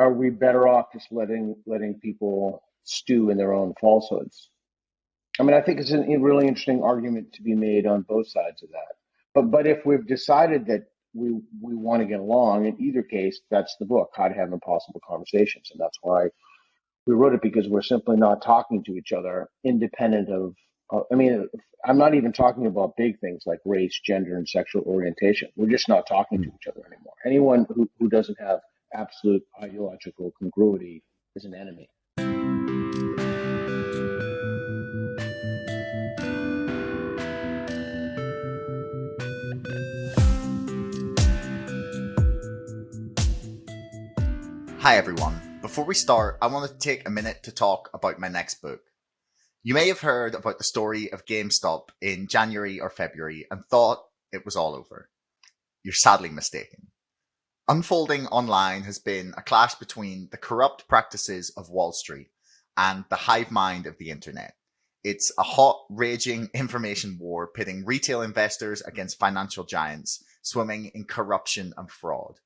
are we better off just letting people stew in their own falsehoods? I mean, I think it's a really interesting argument to be made on both sides of that. But if we've decided that we want to get along, in either case, that's the book, How to Have Impossible Conversations, and that's why we wrote it, because we're simply not talking to each other independent of. I mean, I'm not even talking about big things like race, gender, and sexual orientation. We're just not talking to each other anymore. Anyone who doesn't have absolute ideological congruity is an enemy. Hi everyone. Before we start, I want to take a minute to talk about my next book. You may have heard about the story of GameStop in January or February and thought it was all over. You're sadly mistaken. Unfolding online has been a clash between the corrupt practices of Wall Street and the hive mind of the internet. It's a hot, raging information war pitting retail investors against financial giants swimming in corruption and fraud.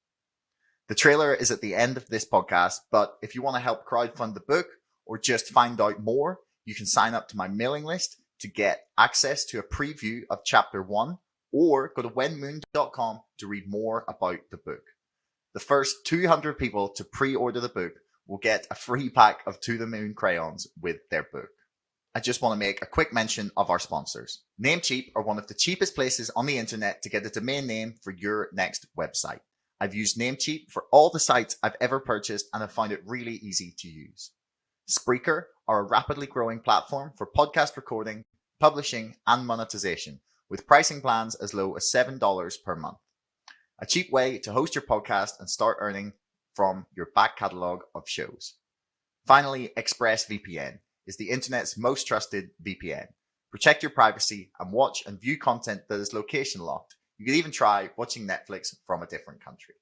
The trailer is at the end of this podcast, but if you want to help crowdfund the book or just find out more, you can sign up to my mailing list to get access to a preview of chapter 1, or go to whenmoon.com to read more about the book. The first 200 people to pre-order the book will get a free pack of To the Moon crayons with their book. I just want to make a quick mention of our sponsors. Namecheap are one of the cheapest places on the internet to get a domain name for your next website. I've used Namecheap for all the sites I've ever purchased and have found it really easy to use. Spreaker are a rapidly growing platform for podcast recording, publishing, and monetization, with pricing plans as low as $7 per month. A cheap way to host your podcast and start earning from your back catalogue of shows. Finally, ExpressVPN is the internet's most trusted VPN. Protect your privacy and watch and view content that is location locked. You could even try watching Netflix from a different country.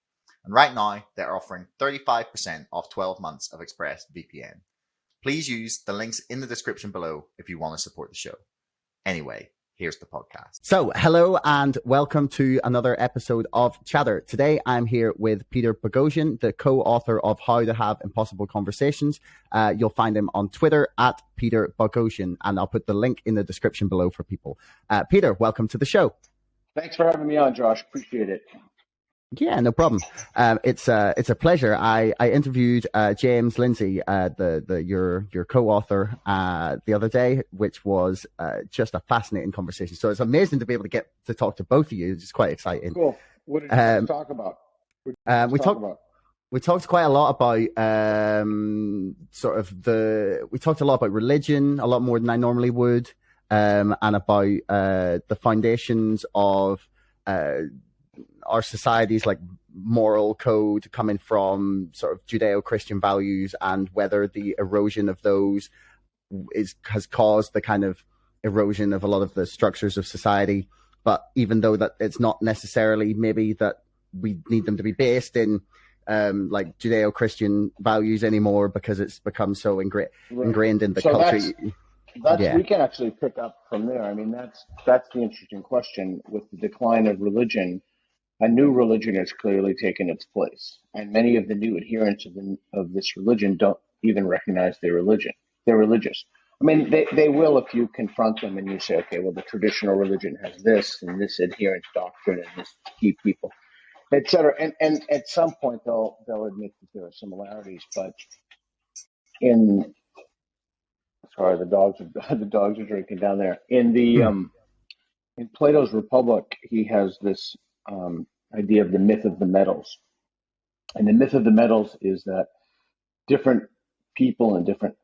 And right now, they're offering 35% off 12 months of ExpressVPN. Please use the links in the description below if you want to support the show. Anyway, here's the podcast. So, hello and welcome to another episode of Chatter. Today, I'm here with Peter Boghossian, the co-author of How to Have Impossible Conversations. You'll find him on Twitter at Peter Boghossian, and I'll put the link in the description below for people. Peter, welcome to the show. Thanks for having me on, Josh. Appreciate it. Yeah, no problem. It's a pleasure. I interviewed James Lindsay, your co-author, the other day, which was just a fascinating conversation. So it's amazing to be able to get to talk to both of you. It's quite exciting. Cool. What did you talk about? We talked quite a lot about we talked a lot about religion, a lot more than I normally would. And about the foundations of our society's like moral code coming from sort of Judeo-Christian values, and whether the erosion of those has caused the kind of erosion of a lot of the structures of society. But even though that it's not necessarily maybe that we need them to be based in like Judeo-Christian values anymore, because it's become so ingrained in the culture. We can actually pick up from there. I mean, that's the interesting question. With the decline of religion, a new religion has clearly taken its place, and many of the new adherents of this religion don't even recognize their religion. They're religious. I mean, they will if you confront them and you say, okay, well, the traditional religion has this and this adherent doctrine and this key people, et cetera. And at some point they'll admit that there are similarities, but sorry, the dogs are drinking down there. In Plato's Republic, he has this idea of the myth of the metals, and the myth of the metals is that different people and different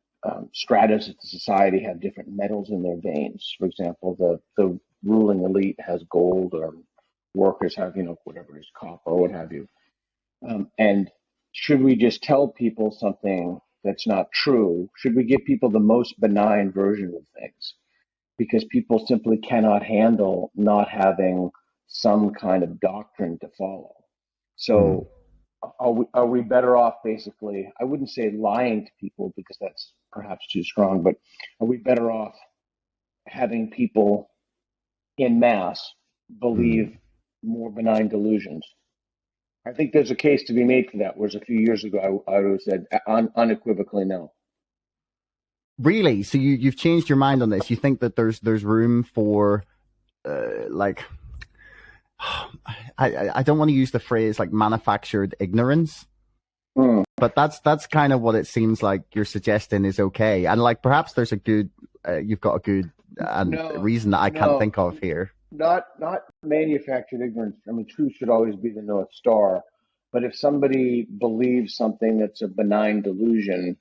stratas of the society have different metals in their veins. For example, the ruling elite has gold, or workers have whatever it is, copper or what have you. And should we just tell people something that's not true? Should we give people the most benign version of things? Because people simply cannot handle not having some kind of doctrine to follow. So are we better off, basically, I wouldn't say lying to people because that's perhaps too strong, but are we better off having people in mass believe more benign delusions? I think there's a case to be made for that. Whereas a few years ago, I would have said unequivocally no. Really? So you've changed your mind on this? You think that there's room for like I don't want to use the phrase like manufactured ignorance, but that's kind of what it seems like you're suggesting is okay. And like perhaps there's a good you've got a good reason that I can't think of here. Not manufactured ignorance. I mean, truth should always be the North Star. But if somebody believes something that's a benign delusion,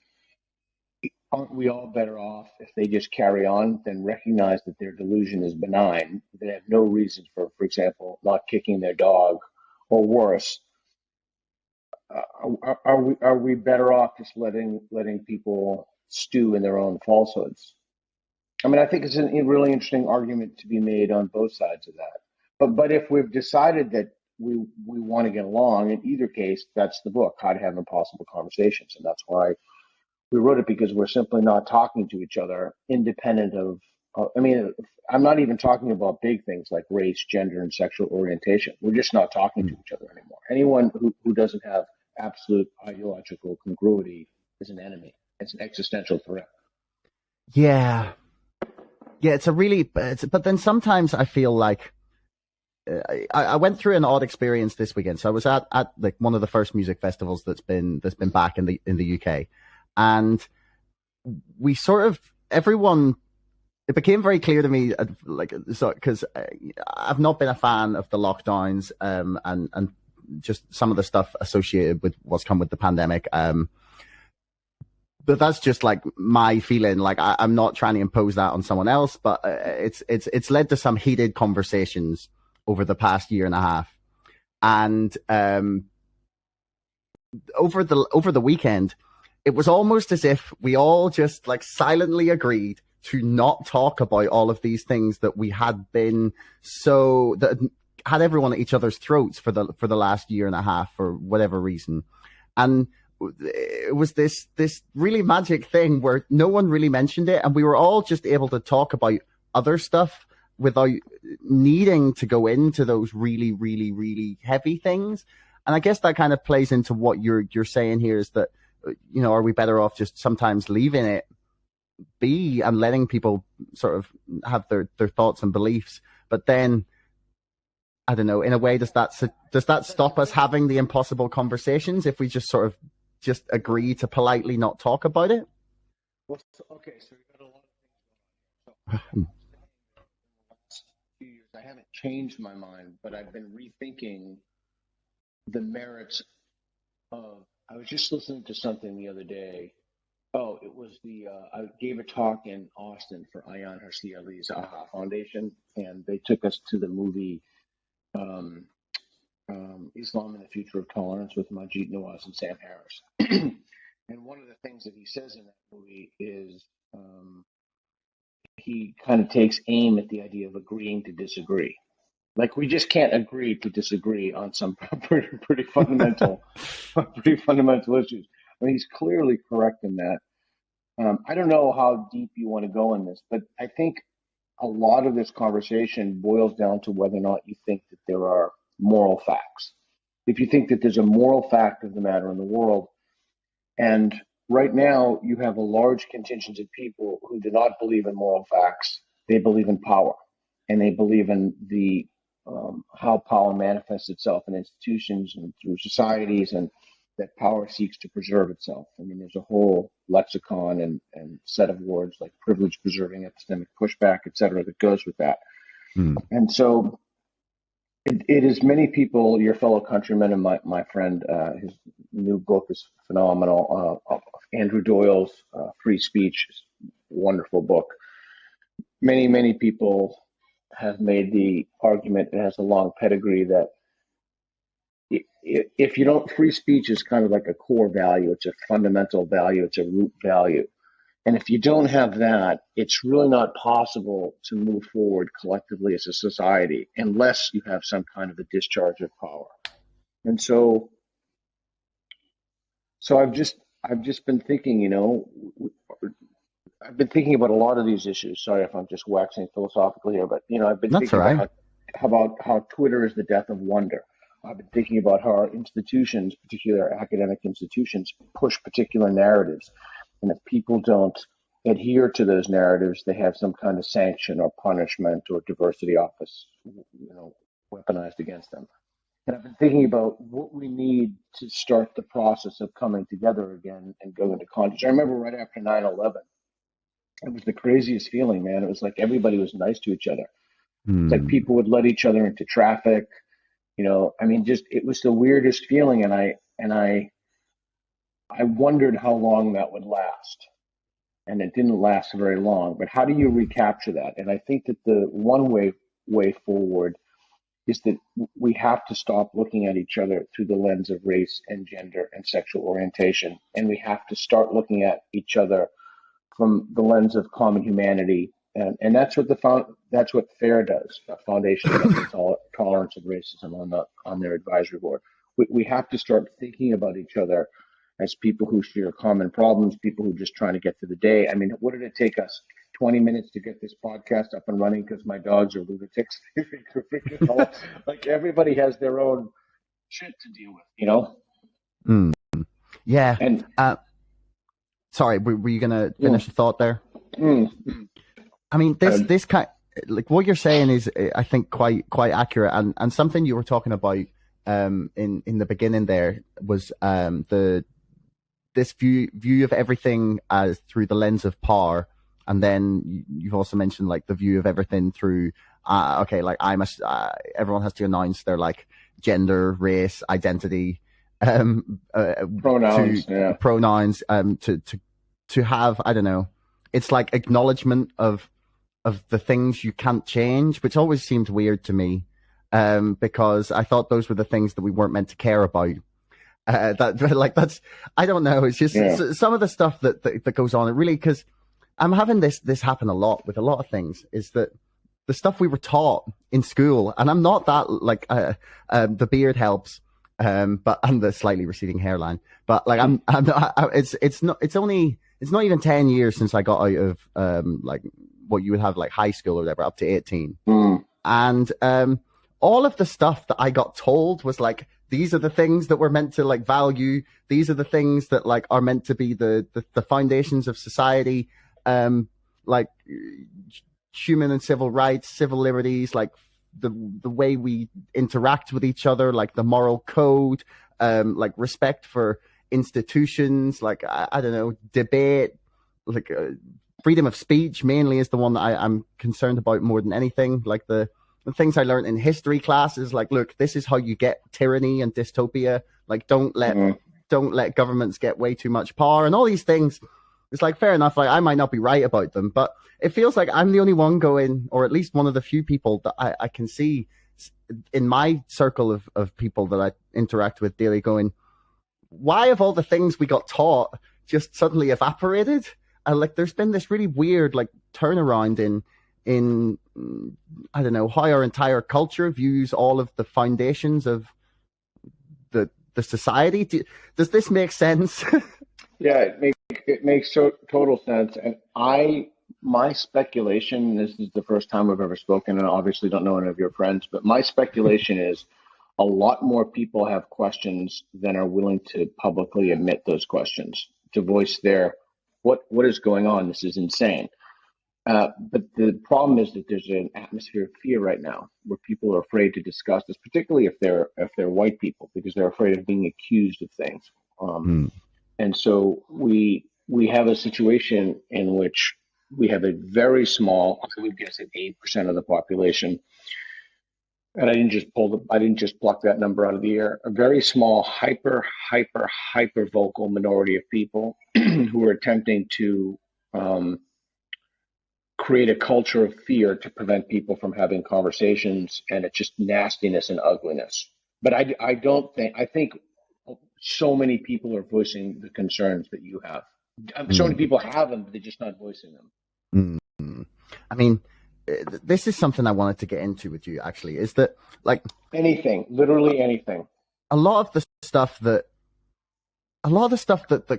aren't we all better off if they just carry on than recognize that their delusion is benign? They have no reason for example, not kicking their dog, or worse. Are we better off just letting people stew in their own falsehoods? I mean, I think it's a really interesting argument to be made on both sides of that. But if we've decided that we want to get along, in either case, that's the book, How to Have Impossible Conversations, and that's why we wrote it, because we're simply not talking to each other independent of. I mean, I'm not even talking about big things like race, gender, and sexual orientation. We're just not talking to each other anymore. Anyone who doesn't have absolute ideological congruity is an enemy. It's an existential threat. Yeah. Yeah, but then sometimes I feel like I went through an odd experience this weekend. So I was at like one of the first music festivals that's been back in the UK, and we sort of everyone. It became very clear to me, like, so because I've not been a fan of the lockdowns, and just some of the stuff associated with what's come with the pandemic. But that's just like my feeling. Like I'm not trying to impose that on someone else, but it's led to some heated conversations over the past year and a half, and over the weekend, it was almost as if we all just like silently agreed to not talk about all of these things that we had been that had everyone at each other's throats for the last year and a half for whatever reason, and it was this really magic thing where no one really mentioned it, and we were all just able to talk about other stuff without needing to go into those really, really, really heavy things. And I guess that kind of plays into what you're saying here, is that, you know, are we better off just sometimes leaving it be and letting people sort of have their thoughts and beliefs? But then, I don't know, in a way, does that stop us having the impossible conversations if we just sort of just agree to politely not talk about it? Well, okay, so we've got a lot of things going on. So, the last few years, I haven't changed my mind, but I've been rethinking the merits of. I was just listening to something the other day. Oh, it was I gave a talk in Austin for Ayaan Hirsi Ali's AHA Foundation, and they took us to the movie Islam and the Future of Tolerance with Majid Nawaz and Sam Harris. And one of the things that he says in that movie is he kind of takes aim at the idea of agreeing to disagree. Like, we just can't agree to disagree on some pretty fundamental issues. I mean, he's clearly correct in that. I don't know how deep you want to go in this, but I think a lot of this conversation boils down to whether or not you think that there are moral facts. If you think that there's a moral fact of the matter in the world, and right now you have a large contingent of people who do not believe in moral facts, they believe in power, and they believe in the how power manifests itself in institutions and through societies, and that power seeks to preserve itself. I mean, there's a whole lexicon and set of words like privilege preserving, epistemic pushback, et cetera, that goes with that. And so it is many people, your fellow countrymen and my friend, his new book is phenomenal, Andrew Doyle's Free Speech, wonderful book. Many people have made the argument, it has a long pedigree, that if you don't, free speech is kind of like a core value. It's a fundamental value. It's a root value. And if you don't have that, it's really not possible to move forward collectively as a society unless you have some kind of a discharge of power. And so I've just been thinking, I've been thinking about a lot of these issues. Sorry if I'm just waxing philosophically here, but I've been thinking about how Twitter is the death of wonder. I've been thinking about how our institutions, particularly our academic institutions, push particular narratives. And if people don't adhere to those narratives, they have some kind of sanction or punishment or diversity office, weaponized against them. And I've been thinking about what we need to start the process of coming together again and go into context. I remember right after 9/11, it was the craziest feeling, man. It was like everybody was nice to each other. It's like people would let each other into traffic. Just it was the weirdest feeling, and I wondered how long that would last, and it didn't last very long. But how do you recapture that? And I think that the one way forward is that we have to stop looking at each other through the lens of race and gender and sexual orientation, and we have to start looking at each other from the lens of common humanity. And that's what that's what FAIR does, a Foundation Against Tolerance of Racism, on their advisory board. We have to start thinking about each other as people who share common problems, people who are just trying to get through the day. I mean, what did it take us? 20 minutes to get this podcast up and running because my dogs are lunatics. Like everybody has their own shit to deal with, Yeah. And sorry, were you gonna finish the thought there? I mean, this kind, like what you're saying is, I think, quite accurate, and something you were talking about in the beginning there was this view of everything as through the lens of power, and then you've also mentioned like the view of everything through like everyone has to announce their like gender, race, identity, pronouns to have, I don't know, it's like acknowledgement of the things you can't change, which always seemed weird to me, because I thought those were the things that we weren't meant to care about. That's I don't know. It's just some of the stuff that goes on. It really, because I'm having this happen a lot with a lot of things, is that the stuff we were taught in school, and I'm not that like the beard helps, but and the slightly receding hairline, but like I'm not. It's not even 10 years since I got out of like what you would have like high school or whatever, up to 18, and all of the stuff that I got told was like, these are the things that we're meant to like value. These are the things that like are meant to be the foundations of society, like human and civil rights, civil liberties, like the way we interact with each other, like the moral code, like respect for institutions, like I don't know, debate, like freedom of speech mainly is the one that I'm concerned about more than anything. Like the things I learned in history classes, like, look, this is how you get tyranny and dystopia. Like, don't let governments get way too much power and all these things. It's like, fair enough. Like, I might not be right about them, but it feels like I'm the only one going, or at least one of the few people that I can see in my circle of people that I interact with daily going, why have all the things we got taught just suddenly evaporated? Like, there's been this really weird, like, turnaround in I don't know, how our entire culture views all of the foundations of the society. Does this make sense? Yeah, it makes total sense. And my speculation, this is the first time I've ever spoken, and I obviously don't know any of your friends, but my speculation is a lot more people have questions than are willing to publicly admit those questions, to voice their, what is going on? This is insane. But the problem is that there's an atmosphere of fear right now where people are afraid to discuss this, particularly if they're white people, because they're afraid of being accused of things. And so we have a situation in which we have a very small, I would guess at 8% of the population, and I didn't just pluck that number out of the air, a very small, hyper vocal minority of people who are attempting to create a culture of fear to prevent people from having conversations, and it's just nastiness and ugliness. But I think so many people are voicing the concerns that you have. So many people have them, but they're just not voicing them. I mean, this is something I wanted to get into with you, actually, is that, like, literally anything. A lot of the stuff that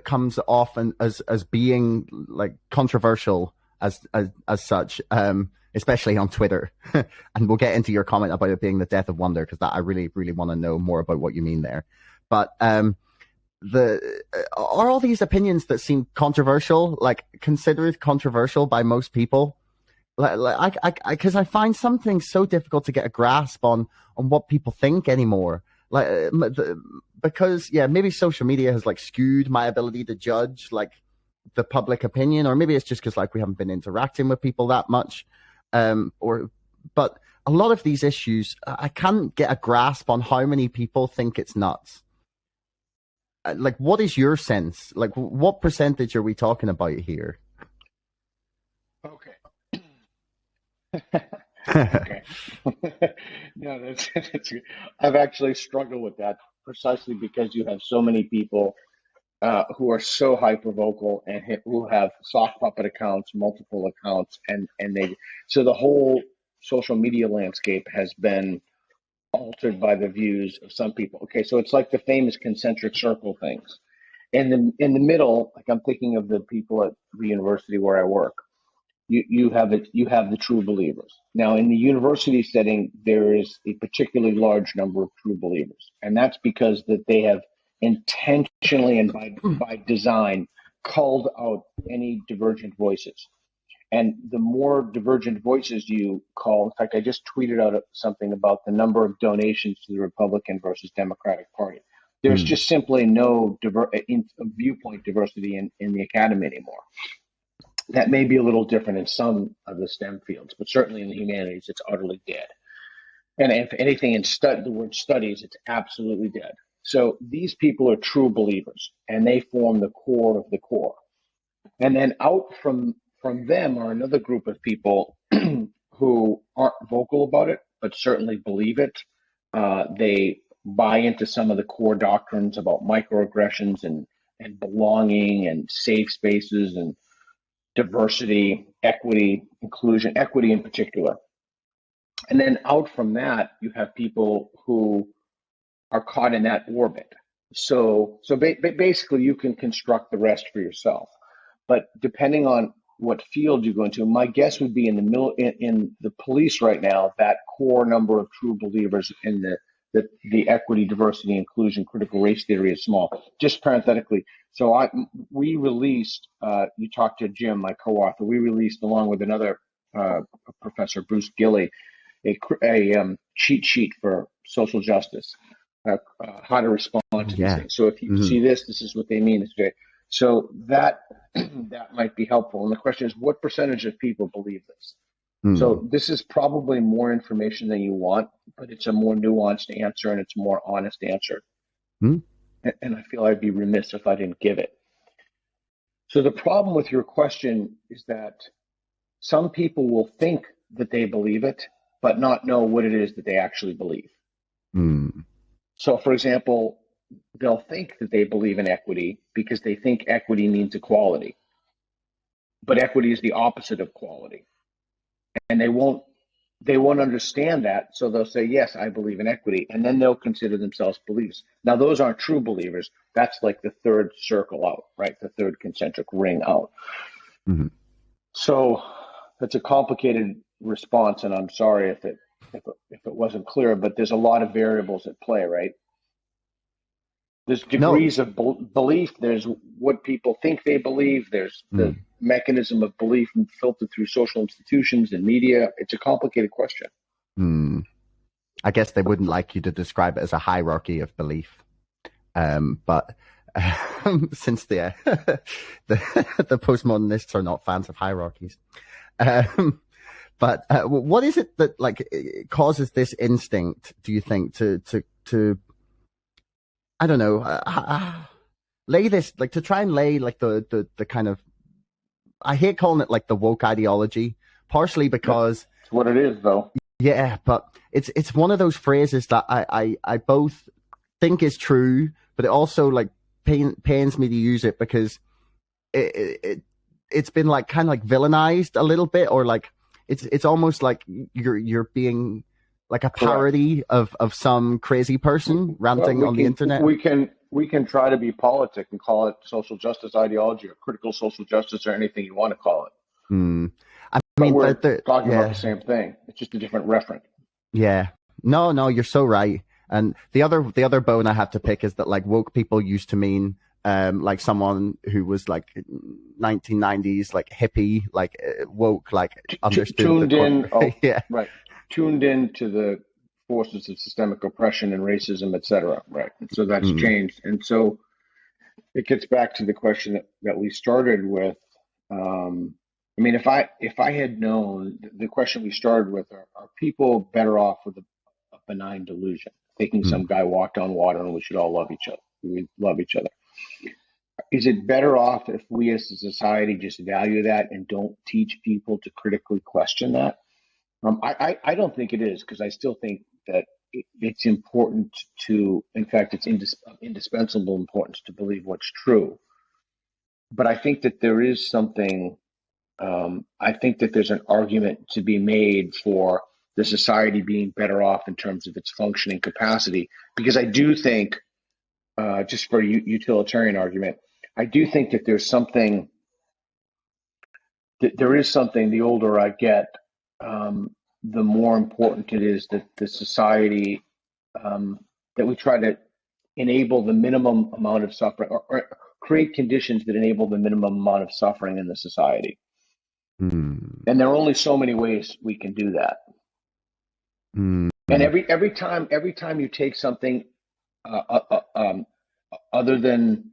comes off and as being like controversial as such, especially on Twitter. And we'll get into your comment about it being the death of wonder, because I really, really want to know more about what you mean there. But are all these opinions that seem controversial, like considered controversial by most people? Because I find some things so difficult to get a grasp on what people think anymore. Because maybe social media has like skewed my ability to judge like the public opinion, or maybe it's just because like we haven't been interacting with people that much. But a lot of these issues, I can't get a grasp on how many people think it's nuts. Like, what is your sense? Like, what percentage are we talking about here? Okay. Okay. No, that's good. I've actually struggled with that precisely because you have so many people who are so hypervocal and who have sock puppet accounts, multiple accounts, and so the whole social media landscape has been altered by the views of some people. Okay, so it's like the famous concentric circle things. And in the middle, like I'm thinking of the people at the university where I work. You have the true believers. Now, in the university setting, there is a particularly large number of true believers, and that's because that they have intentionally and by design culled out any divergent voices. And the more divergent voices you call, in fact, I just tweeted out something about the number of donations to the Republican versus Democratic Party. There's just simply no viewpoint diversity in the academy anymore. That may be a little different in some of the STEM fields, but certainly in the humanities, it's utterly dead. And if anything in the word studies, it's absolutely dead. So these people are true believers, and they form the core of the core. And then out from them are another group of people who aren't vocal about it, but certainly believe it. They buy into some of the core doctrines about microaggressions and belonging and safe spaces and diversity, equity, inclusion, equity in particular. And then out from that, you have people who are caught in that orbit. So basically, you can construct the rest for yourself. But depending on what field you go into, my guess would be in the police right now, that core number of true believers in the equity, diversity, inclusion, critical race theory is small. Just parenthetically, so we released, you talked to Jim, my co-author, we released along with another professor, Bruce Gilley, a cheat sheet for social justice, how to respond to these things. So if you see this is what they mean. So that might be helpful. And the question is, what percentage of people believe this? So this is probably more information than you want, but it's a more nuanced answer and it's a more honest answer. And I feel I'd be remiss if I didn't give it. So the problem with your question is that some people will think that they believe it, but not know what it is that they actually believe. So, for example, they'll think that they believe in equity because they think equity means equality. But equity is the opposite of quality. And they won't understand that, so they'll say, yes, I believe in equity, and then they'll consider themselves believers. Now, those aren't true believers. That's like the third circle out, right? The third concentric ring out. So that's a complicated response, and I'm sorry if it wasn't clear, but there's a lot of variables at play, right? There's degrees of belief. There's what people think they believe. There's the mechanism of belief filtered through social institutions and media. It's a complicated question. I guess they wouldn't like you to describe it as a hierarchy of belief. But since the postmodernists are not fans of hierarchies. But what is it that like causes this instinct, do you think, to I don't know, lay this, like to try and lay like the kind of, I hate calling it like the woke ideology, partially because it's what it is though. Yeah, but it's one of those phrases that I both think is true, but it also like pains me to use it because it's been like kind of like villainized a little bit, or like it's almost like you're being like a parody of some crazy person ranting on the internet. We can try to be politic and call it social justice ideology or critical social justice or anything you want to call it. I mean, we're talking about the yeah, same thing. It's just a different reference. yeah. No, you're so right. And the other bone I have to pick is that like woke people used to mean like someone who was like 1990s like hippie like woke like understood the Tuned in, yeah. right, tuned in to the forces of systemic oppression and racism, etc. Right, and so that's Mm, changed, and so it gets back to the question that we started with. I mean, if I had known the question we started with, are people better off with a benign delusion, thinking some mm, guy walked on water and we should all love each other, we love each other? Is it better off if we as a society just value that and don't teach people to critically question that? I don't think it is, because I still think that it's important to, in fact, it's indispensable importance to believe what's true. But I think that there is something, I think that there's an argument to be made for the society being better off in terms of its functioning capacity, because I do think, just for a utilitarian argument, I do think that there is something, the older I get, the more important it is that the society, um, that we try to enable the minimum amount of suffering, or create conditions that enable the minimum amount of suffering in the society. mm, And there are only so many ways we can do that. mm, And mm, every time you take something, other than,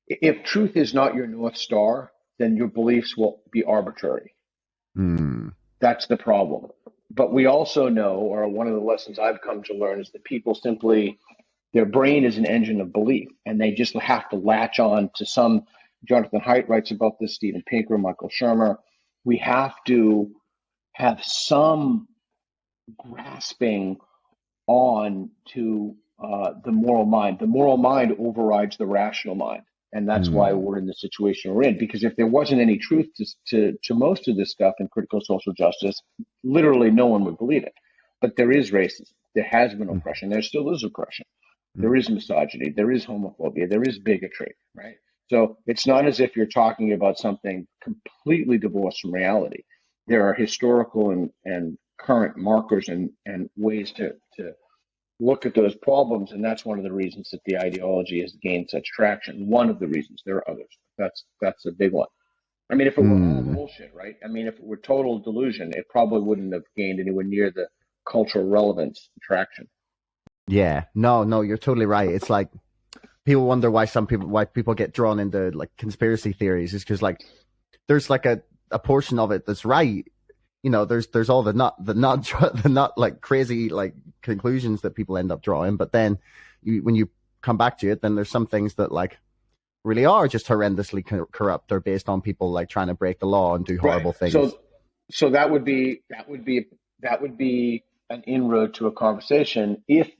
if truth is not your North Star, then your beliefs will be arbitrary. mm, That's the problem. But we also know, or one of the lessons I've come to learn, is that people simply, their brain is an engine of belief, and they just have to latch on to some. Jonathan Haidt writes about this, Steven Pinker, Michael Shermer. We have to have some grasping on to the moral mind. The moral mind overrides the rational mind. And that's why mm, we're in the situation we're in. Because if there wasn't any truth to most of this stuff in critical social justice, literally no one would believe it. But there is racism. There has been mm, oppression. There still is oppression. mm, There is misogyny. There is homophobia. There is bigotry, right? So it's not as if you're talking about something completely divorced from reality. There are historical and current markers and ways to look at those problems, and that's one of the reasons that the ideology has gained such traction. One of the reasons. There are others. That's a big one. I mean, if it were all mm. bullshit, right? I mean, if it were total delusion, it probably wouldn't have gained anywhere near the cultural relevance traction. Yeah, no, you're totally right. It's like people wonder why people get drawn into like conspiracy theories is because like there's like a portion of it that's right. You know, there's all the not the not like crazy like conclusions that people end up drawing, but then when you come back to it, then there's some things that like really are just horrendously corrupt or based on people like trying to break the law and do Right. horrible things. So that would be an inroad to a conversation if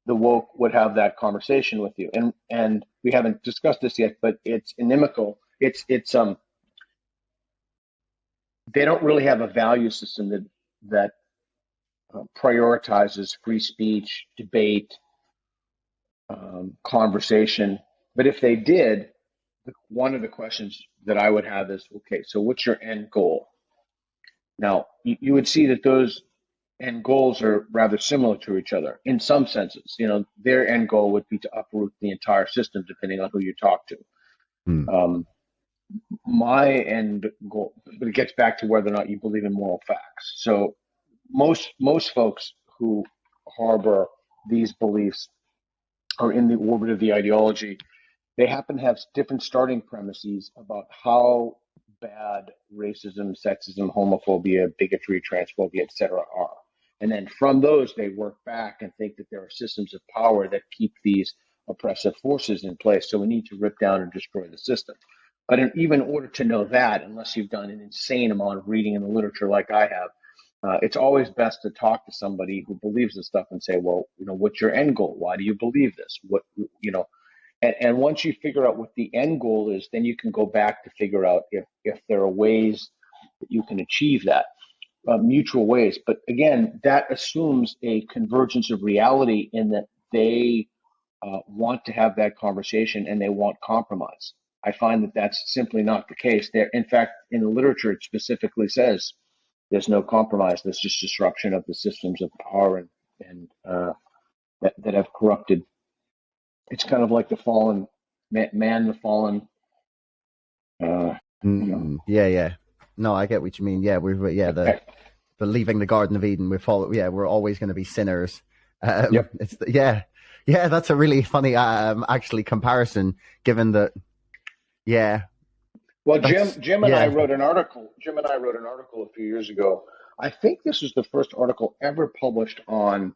the woke would have that conversation with you. And we haven't discussed this yet, but it's inimical. It's they don't really have a value system that prioritizes free speech, debate, conversation. But if they did, one of the questions that I would have is, okay, so what's your end goal? Now, you would see that those end goals are rather similar to each other in some senses. You know, their end goal would be to uproot the entire system, depending on who you talk to. Hmm. My end goal, but it gets back to whether or not you believe in moral facts. So most folks who harbor these beliefs are in the orbit of the ideology. They happen to have different starting premises about how bad racism, sexism, homophobia, bigotry, transphobia, etc. are. And then from those, they work back and think that there are systems of power that keep these oppressive forces in place. So we need to rip down and destroy the system. But even in order to know that, unless you've done an insane amount of reading in the literature like I have, it's always best to talk to somebody who believes this stuff and say, well, what's your end goal? Why do you believe this? And once you figure out what the end goal is, then you can go back to figure out if there are ways that you can achieve that, mutual ways. But again, that assumes a convergence of reality in that they want to have that conversation and they want compromise. I find that that's simply not the case. There, in fact, in the literature, it specifically says there's no compromise. There's just disruption of the systems of power and that have corrupted. It's kind of like the fallen man, the fallen. Yeah. No, I get what you mean. Yeah, the leaving the Garden of Eden. We're always going to be sinners. Yep. That's a really funny actually comparison, given that. Yeah. Well, Jim and I wrote an article. Jim and I wrote an article a few years ago. I think this was the first article ever published on.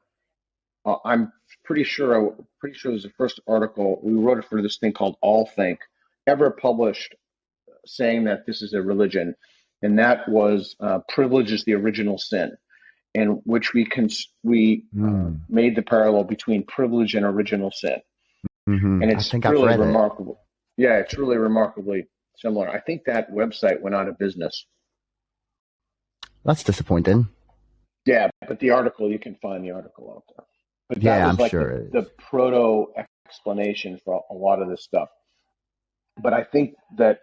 I'm pretty sure it was the first article we wrote it for this thing called All Think, ever published, saying that this is a religion, and that was privilege is the original sin, in which we made the parallel between privilege and original sin, and it's really remarkable. Yeah, it's really remarkably similar. I think that website went out of business. That's disappointing. Yeah, but the article, you can find the article out there. But that yeah, was I'm like sure the proto explanation for a lot of this stuff. But I think that,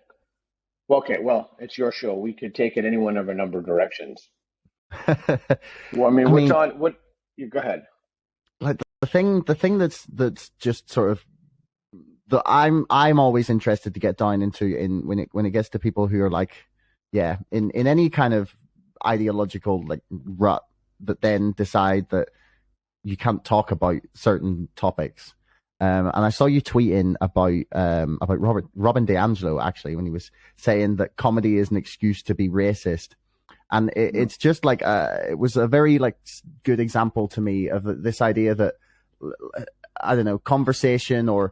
it's your show. We could take it any one of a number of directions. Well, you go ahead. Like the thing that's just sort of that I'm always interested to get down into when it gets to people who are like, in any kind of ideological like rut that then decide that you can't talk about certain topics. And I saw you tweeting about Robin DiAngelo, actually, when he was saying that comedy is an excuse to be racist. And it's just like, it was a very like good example to me of this idea that, I don't know, conversation or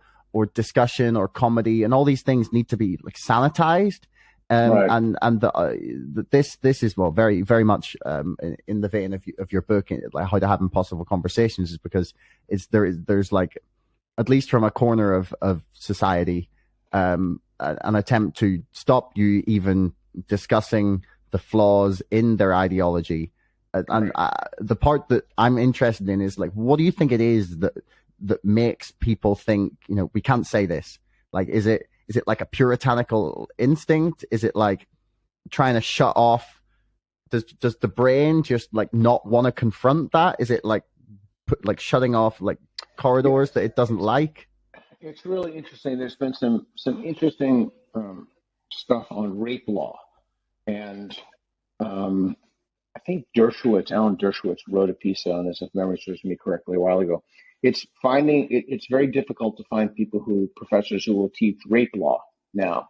discussion or comedy and all these things need to be like sanitized. Right. And this is very very much in the vein of your book, like how to have impossible conversations, is because there's like, at least from a corner of society, an attempt to stop you even discussing the flaws in their ideology. And the part that I'm interested in is like, what do you think it is that makes people think, we can't say this? Like, is it like a puritanical instinct? Is it like trying to shut off? Does the brain just like not want to confront that? Is it like shutting off like corridors that it doesn't like? It's really interesting. There's been some interesting stuff on rape law, and I think Alan Dershowitz wrote a piece on this, if memory serves me correctly, a while ago. It's very difficult to find professors who will teach rape law now.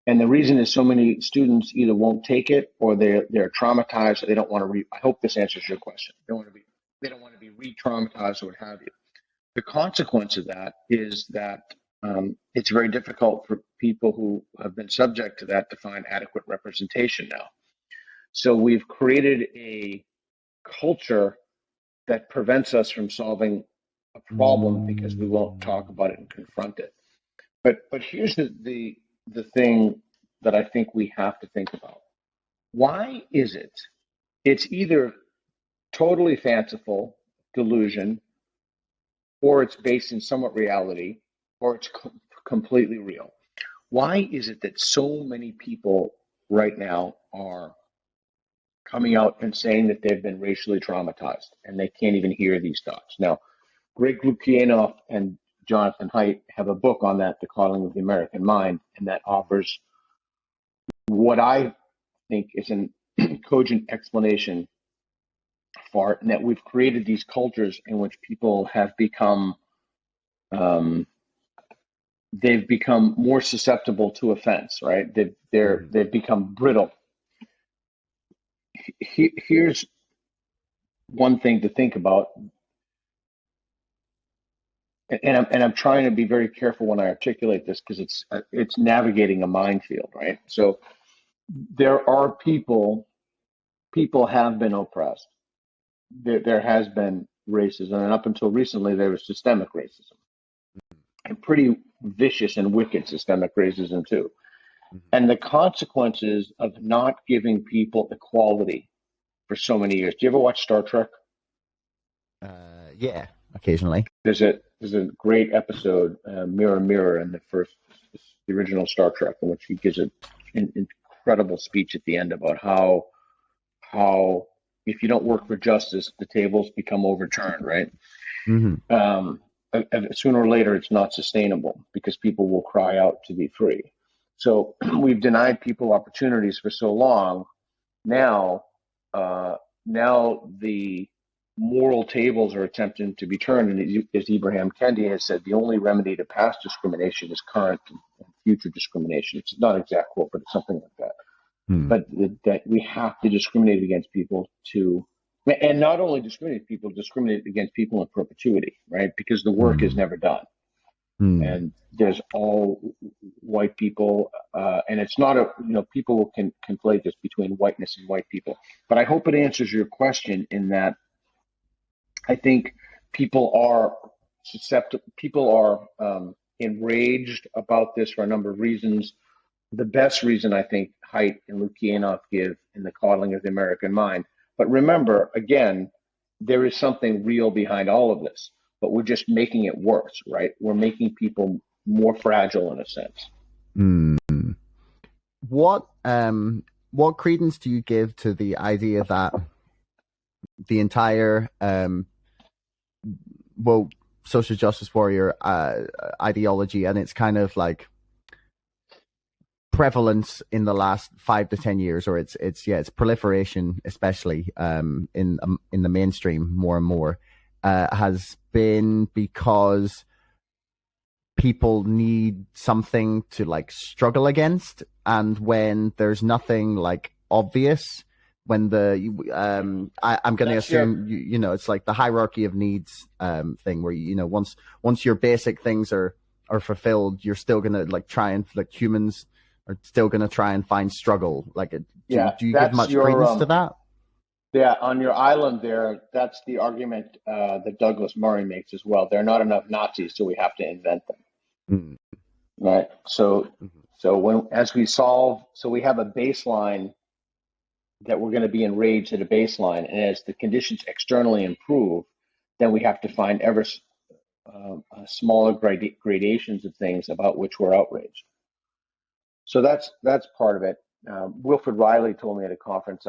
And the reason is so many students either won't take it or they're traumatized, so they don't want to I hope this answers your question. They don't want to be re-traumatized or what have you. The consequence of that is that it's very difficult for people who have been subject to that to find adequate representation now. So we've created a culture that prevents us from solving a problem because we won't talk about it and confront it. But here's the thing that I think we have to think about. Why is it? It's either totally fanciful delusion, or it's based in somewhat reality, or it's completely real. Why is it that so many people right now are coming out and saying that they've been racially traumatized and they can't even hear these thoughts? Now, Greg Lukianoff and Jonathan Haidt have a book on that, The Calling of the American Mind, and that offers what I think is an cogent explanation for it, and that we've created these cultures in which people have become they've become more susceptible to offense, right? They've become brittle. Here's one thing to think about. And I'm trying to be very careful when I articulate this because it's navigating a minefield, right? So there are people have been oppressed. There has been racism, and up until recently there was systemic racism, and pretty vicious and wicked systemic racism too. And the consequences of not giving people equality for so many years. Do you ever watch Star Trek? Yeah, occasionally. There's a great episode, Mirror Mirror, in the the original Star Trek, in which he gives an incredible speech at the end about how if you don't work for justice, the tables become overturned, right? Mm-hmm. Sooner or later, it's not sustainable because people will cry out to be free. So we've denied people opportunities for so long. Now the moral tables are attempting to be turned, and as Ibrahim Kendi has said, the only remedy to past discrimination is current and future discrimination. It's not an exact quote, but it's something like that. But that we have to discriminate against people and not only discriminate against people in perpetuity, right? Because the work is never done. And there's all white people, and it's not people can conflate this between whiteness and white people. But I hope it answers your question in that I think people are susceptible, people are enraged about this for a number of reasons. The best reason I think Haidt and Lukianoff give in The Coddling of the American Mind. But remember, again, there is something real behind all of this, but we're just making it worse, right? We're making people more fragile in a sense. What credence do you give to the idea that the entire social justice warrior ideology and its kind of like prevalence in the last 5 to 10 years, or its proliferation, especially in the mainstream more and more, has been because people need something to like struggle against, and when there's nothing like obvious, when I'm going to assume it's like the hierarchy of needs thing, where once your basic things are fulfilled, you're still going to like try and like humans are still going to try and find struggle. Like, do you give much credence to that? Yeah, on your island there, that's the argument that Douglas Murray makes as well. There are not enough Nazis, so we have to invent them. Right. So we have a baseline that we're going to be enraged at a baseline, and as the conditions externally improve, then we have to find ever smaller gradations of things about which we're outraged. So that's part of it. Wilfred Riley told me at a conference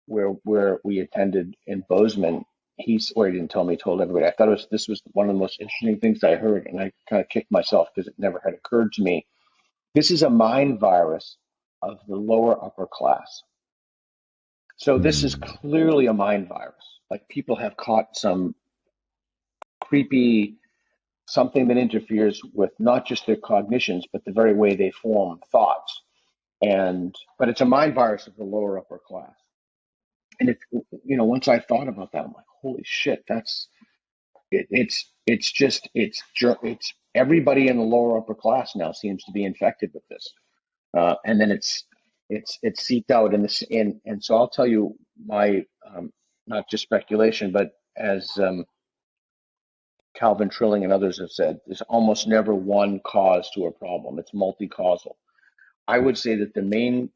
where we attended in Bozeman. He didn't tell me, he told everybody. I thought this was one of the most interesting things I heard, and I kind of kicked myself because it never had occurred to me. This is a mind virus of the lower upper class. So this is clearly a mind virus. Like, people have caught some creepy something that interferes with not just their cognitions, but the very way they form thoughts. But it's a mind virus of the lower upper class. And once I thought about that, I'm like, holy shit, it's everybody in the lower upper class now seems to be infected with this. And then it's seeped out in this, and so I'll tell you my, not just speculation, but as Calvin Trilling and others have said, there's almost never one cause to a problem. It's multi-causal. I would say that the main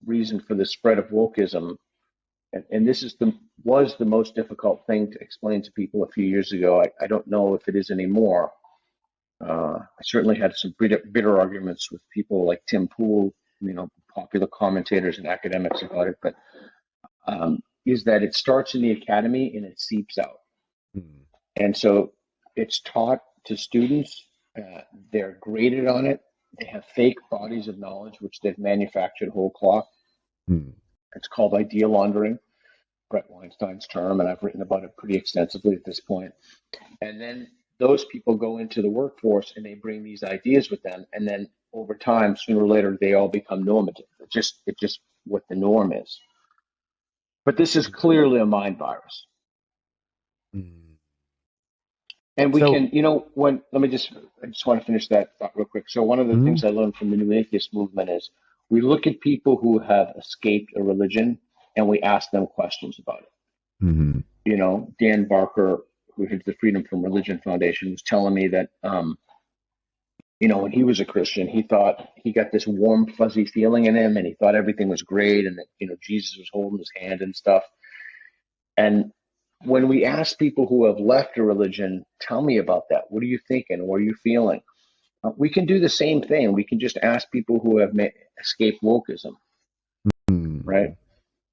reason for the spread of wokeism, and this was the most difficult thing to explain to people a few years ago. I don't know if it is anymore. I certainly had some bitter arguments with people like Tim Pool, popular commentators and academics about it, but is that it starts in the academy and it seeps out. And so it's taught to students, they're graded on it, they have fake bodies of knowledge, which they've manufactured whole cloth. It's called idea laundering, Brett Weinstein's term, and I've written about it pretty extensively at this point. And then those people go into the workforce and they bring these ideas with them, and then over time, sooner or later, they all become normative. It's just what the norm is. But this is clearly a mind virus. And I just want to finish that thought real quick. So one of the things I learned from the New Atheist movement is we look at people who have escaped a religion and we ask them questions about it. Dan Barker, who heads the Freedom from Religion Foundation, was telling me that, when he was a Christian, he thought he got this warm, fuzzy feeling in him, and he thought everything was great, and that, Jesus was holding his hand and stuff. And when we ask people who have left a religion, tell me about that. What are you thinking? What are you feeling? We can do the same thing. We can just ask people who have escaped wokeism, right?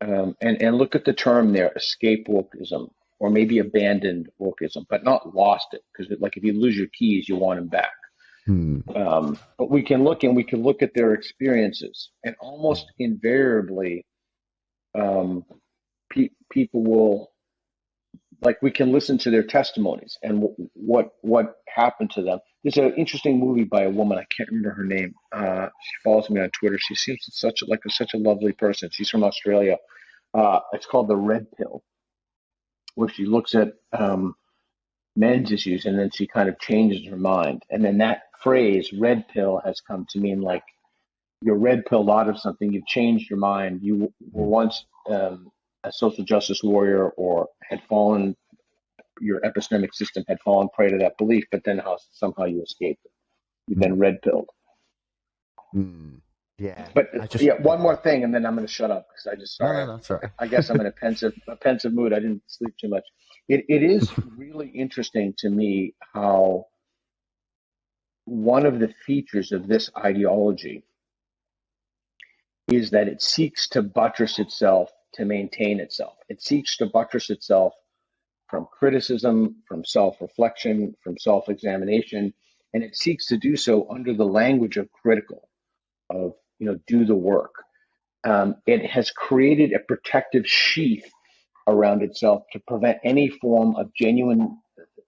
And look at the term there, escape wokeism, or maybe abandoned wokeism, but not lost it, because like if you lose your keys, you want them back. But we can look at their experiences, and almost invariably, people will, like, we can listen to their testimonies and what happened to them. There's an interesting movie by a woman. I can't remember her name. She follows me on Twitter. She seems such a lovely person. She's from Australia. It's called The Red Pill, where she looks at men's issues, and then she kind of changes her mind. And then that phrase, red pill, has come to mean like you're red pilled out of something. You've changed your mind. You were once a social justice warrior, or had fallen, your epistemic system had fallen prey to that belief, but then somehow you escaped it. You've been red pilled. Yeah. But one more thing, and then I'm going to shut up, because sorry. I guess I'm in a pensive mood. I didn't sleep too much. It is really interesting to me how one of the features of this ideology is that it seeks to buttress itself to maintain itself. It seeks to buttress itself from criticism, from self-reflection, from self-examination, and it seeks to do so under the language of critical, of, do the work. It has created a protective sheath around itself to prevent any form of genuine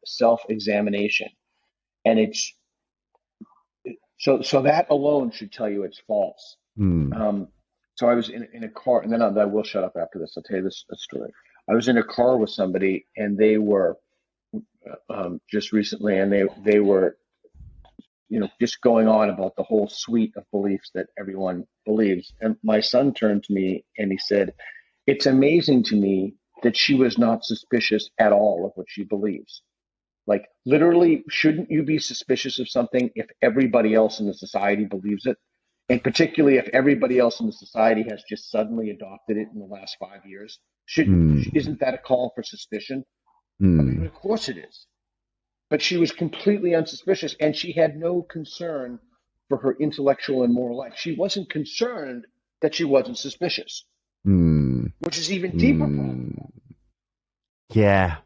self-examination. And it's so that alone should tell you it's false. So I was in a car, and then I will shut up after this. I'll tell you this story. I was in a car with somebody, and they were just recently, and they were, just going on about the whole suite of beliefs that everyone believes. And my son turned to me and he said, "It's amazing to me that she was not suspicious at all of what she believes." Like, literally, shouldn't you be suspicious of something if everybody else in the society believes it? And particularly if everybody else in the society has just suddenly adopted it in the last 5 years? Isn't that a call for suspicion? I mean, of course it is. But she was completely unsuspicious, and she had no concern for her intellectual and moral life. She wasn't concerned that she wasn't suspicious, which is even deeper problem. Yeah,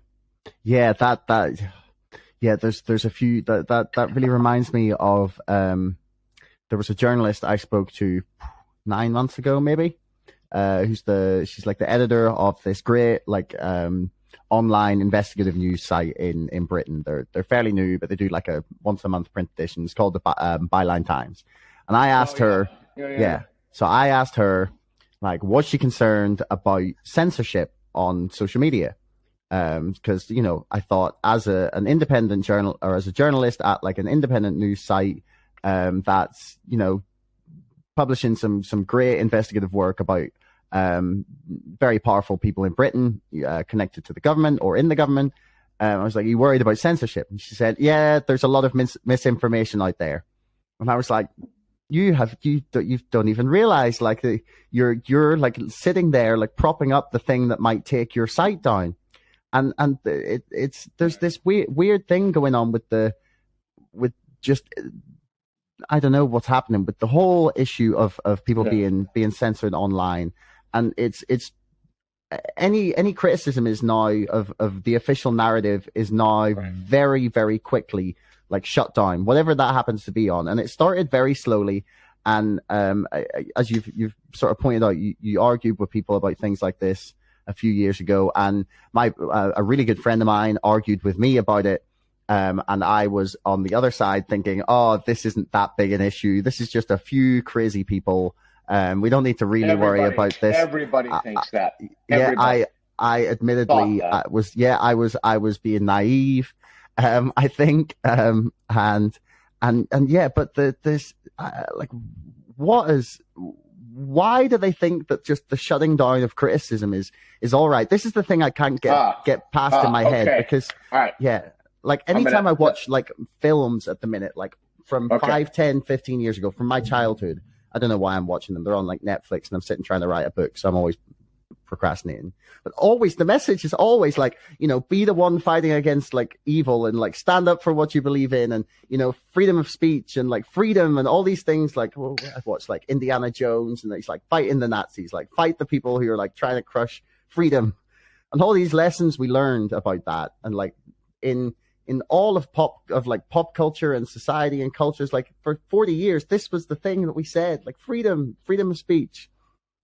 there's a few that really reminds me of there was a journalist I spoke to 9 months ago, maybe, she's like the editor of this great online investigative news site in Britain. They're fairly new, but they do like a once a month print edition. It's called the Byline Times. And I asked her, so I asked her, like, was she concerned about censorship on social media? Because I thought, as an independent journal, or as a journalist at like an independent news site, that's publishing some great investigative work about very powerful people in Britain connected to the government or in the government. I was like, "Are you worried about censorship?" And she said, "Yeah, there's a lot of misinformation out there." And I was like, you don't even realize, like, you're like sitting there like propping up the thing that might take your site down. And there's this weird thing going on with I don't know what's happening with the whole issue of people being censored online. And it's any criticism is now of the official narrative is now very, very quickly like shut down, whatever that happens to be on. And it started very slowly. And as you've sort of pointed out, you argued with people about things like this a few years ago, and a really good friend of mine argued with me about it. And I was on the other side thinking, "Oh, this isn't that big an issue. This is just a few crazy people. We don't need to really worry about this." Everybody thinks that. I admittedly I was being naive. I think, and yeah, but this why do they think that just the shutting down of criticism is all right? This is the thing I can't get past in my head, because like anytime I watch like films at the minute, like from 5, 10, 15 years ago, from my childhood, I don't know why I'm watching them. They're on like Netflix, and I'm sitting trying to write a book, so I'm always procrastinating. But always, the message is always like, you know, be the one fighting against like evil, and like stand up for what you believe in, and, you know, freedom of speech and like freedom and all these things. Like, well, I've watched like Indiana Jones, and it's like fighting the Nazis, like fight the people who are like trying to crush freedom, and all these lessons we learned about that. And like in all of pop culture and society and cultures, like for 40 years, this was the thing that we said, like freedom of speech.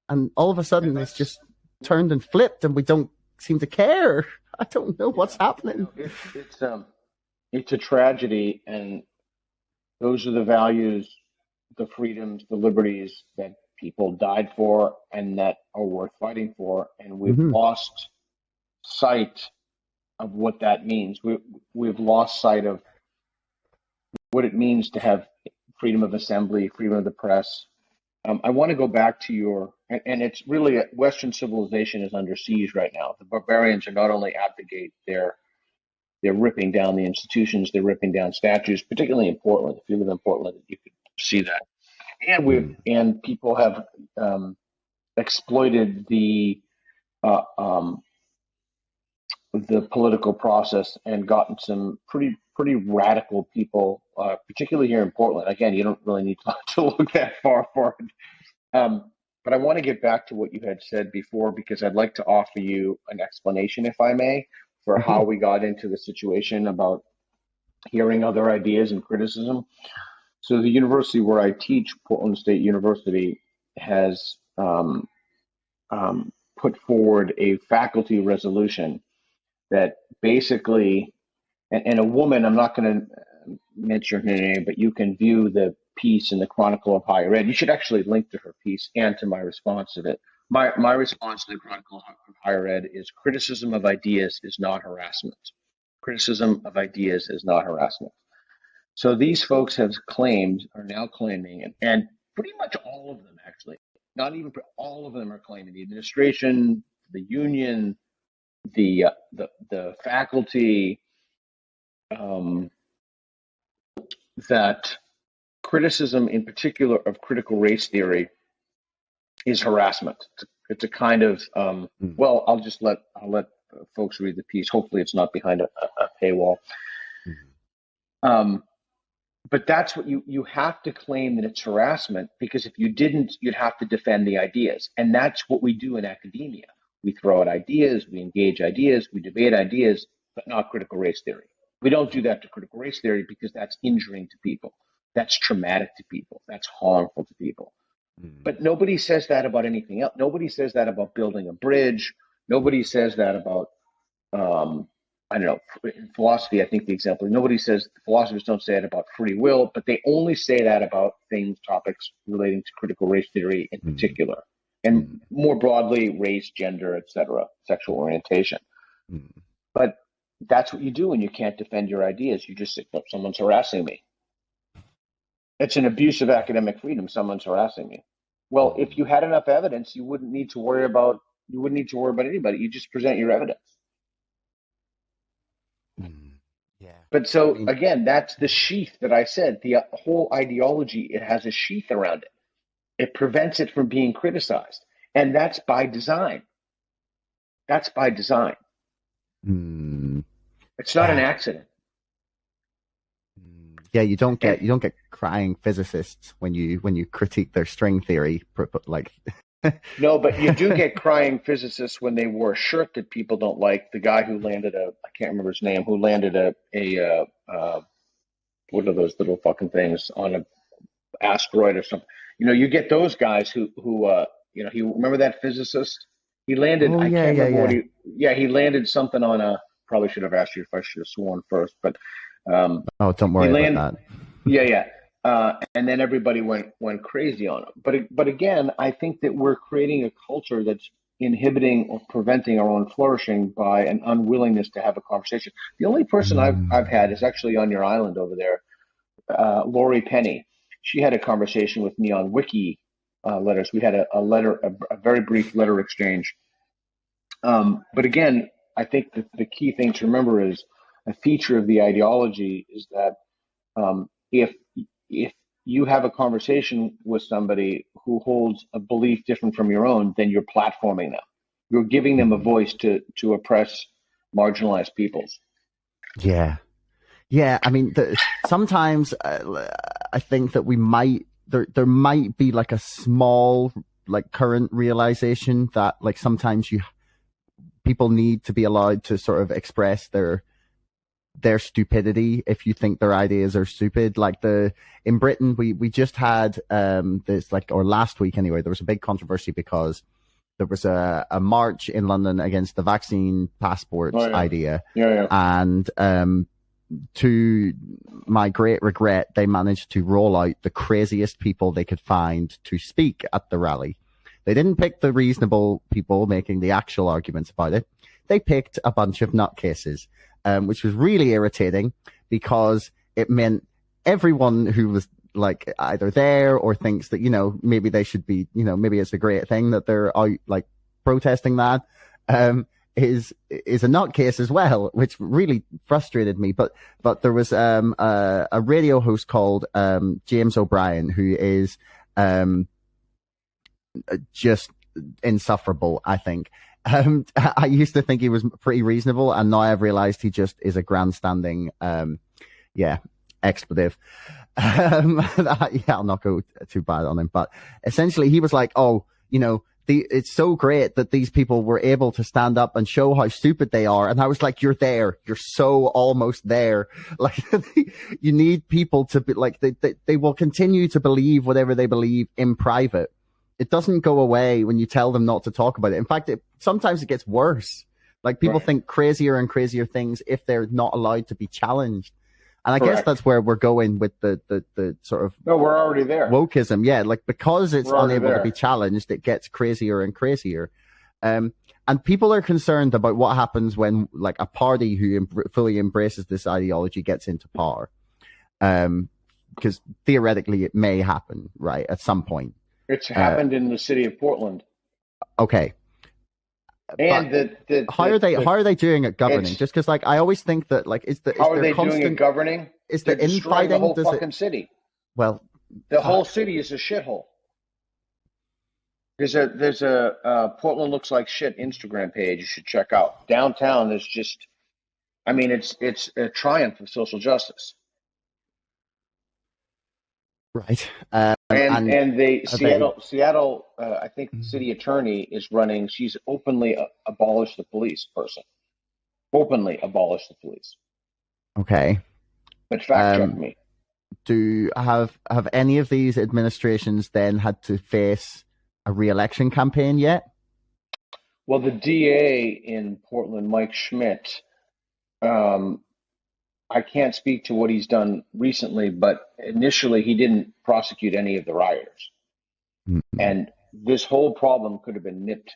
And all of a sudden it's just turned and flipped, and we don't seem to care. I don't know what's happening. It's a tragedy, and those are the values, the freedoms, the liberties that people died for and that are worth fighting for. And we've lost sight of what that means. We've lost sight of what it means to have freedom of assembly, freedom of the press. I want to go back to and it's really, Western civilization is under siege right now. The barbarians are not only at the gate, they're ripping down the institutions, they're ripping down statues, particularly in Portland. If you live in Portland, you could see that. And people have exploited the political process and gotten some pretty radical people, particularly here in Portland. Again, you don't really need to look that far forward. But I want to get back to what you had said before, because I'd like to offer you an explanation, if I may, for how we got into the situation about hearing other ideas and criticism. So the university where I teach, Portland State University, has put forward a faculty resolution that basically, and a woman, I'm not going to mention her name, but you can view the piece in the Chronicle of Higher Ed. You should actually link to her piece and to my response to it. My response to the Chronicle of Higher Ed is: criticism of ideas is not harassment. Criticism of ideas is not harassment. So these folks are now claiming, and pretty much all of them actually, not even all of them are claiming, the administration, the union, the faculty, that criticism, in particular of critical race theory, is harassment. It's a kind of well, I'll let folks read the piece. Hopefully, it's not behind a paywall. But that's what you have to claim, that it's harassment, because if you didn't, you'd have to defend the ideas, and that's what we do in academia. We throw out ideas, we engage ideas, we debate ideas, but not critical race theory. We don't do that to critical race theory because that's injuring to people. That's traumatic to people. That's harmful to people. But nobody says that about anything else. Nobody says that about building a bridge. Nobody says that about, I don't know, in philosophy, I think the example, philosophers don't say it about free will, but they only say that about topics relating to critical race theory in particular. And more broadly, race, gender, etc., sexual orientation. But that's what you do when you can't defend your ideas. You just say, oh, someone's harassing me. It's an abuse of academic freedom. Someone's harassing me. Well, if you had enough evidence, you wouldn't need to worry about anybody. You just present your evidence. But so again, that's the sheath that I said. The whole ideology, it has a sheath around it. It prevents it from being criticized, and that's by design. That's by design. It's not an accident. Yeah, you don't get crying physicists when you critique their string theory, like. No, but you do get crying physicists when they wore a shirt that people don't like. The guy who landed I can't remember his name, who landed a what are those little fucking things on an asteroid or something. You get those guys who you remember that physicist? He landed. Can't remember what he landed something on a. Probably should have asked you if I should have sworn first, but. Don't worry about that. Yeah. And then everybody went crazy on him. But again, I think that we're creating a culture that's inhibiting or preventing our own flourishing by an unwillingness to have a conversation. The only person I've had is actually on your island over there, Lori Penny. She had a conversation with me on Wiki letters. We had a very brief letter exchange. But again, I think that the key thing to remember is a feature of the ideology is that if you have a conversation with somebody who holds a belief different from your own, then you're platforming them. You're giving them a voice to oppress marginalized peoples. Yeah. I mean, sometimes I think that there might be like a small like current realization that like sometimes people need to be allowed to sort of express their stupidity if you think their ideas are stupid. Like in Britain, we just had this, like, or last week anyway, there was a big controversy because there was a march in London against the vaccine passports idea. Yeah. And to my great regret, they managed to roll out the craziest people they could find to speak at the rally. They didn't pick the reasonable people making the actual arguments about it. They picked a bunch of nutcases, which was really irritating because it meant everyone who was like either there or thinks that, maybe they should be, maybe it's a great thing that they're out like protesting that, is a nutcase as well, which really frustrated me. But there was a radio host called James O'Brien, who is just insufferable, I think. I used to think he was pretty reasonable, and now I've realized he just is a grandstanding expletive. I'll not go too bad on him, but essentially he was like, it's so great that these people were able to stand up and show how stupid they are. And I was like, you're there. You're so almost there. Like, you need people to be like, they will continue to believe whatever they believe in private. It doesn't go away when you tell them not to talk about it. In fact, sometimes it gets worse. Like, people think crazier and crazier things if they're not allowed to be challenged. And I guess that's where we're going with the sort of... No, we're already there. Wokeism, yeah. Like, because it's unable to be challenged, it gets crazier and crazier. And people are concerned about what happens when, like, a party who fully embraces this ideology gets into power. Because theoretically it may happen, right, at some point. It's happened in the city of Portland. Okay. And how are they doing at governing? Just because, like, I always think that, like, how are they doing at governing? Is the infighting the whole fucking city? Well, the whole city is a shithole. There's a Portland looks like shit Instagram page you should check out. Downtown is just, I mean, it's a triumph of social justice. Right. And Seattle, I think the city attorney is running. She's openly abolished the police person. Openly abolished the police. Okay. But fact check me. Have any of these administrations then had to face a re-election campaign yet? Well, the DA in Portland, Mike Schmidt, I can't speak to what he's done recently, but initially he didn't prosecute any of the rioters. Mm-hmm. And this whole problem could have been nipped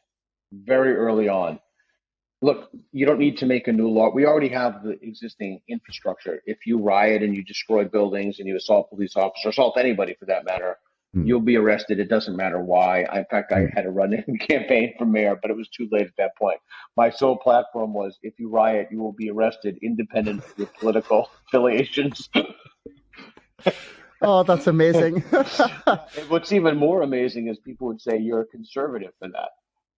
very early on. Look, you don't need to make a new law. We already have the existing infrastructure. If you riot and you destroy buildings and you assault police officers, assault anybody for that matter, you'll be arrested. It doesn't matter why. In fact, I had a run-in campaign for mayor, but it was too late at that point. My sole platform was, if you riot, you will be arrested, independent of your political affiliations. Oh, that's amazing. What's even more amazing is people would say, you're a conservative for that.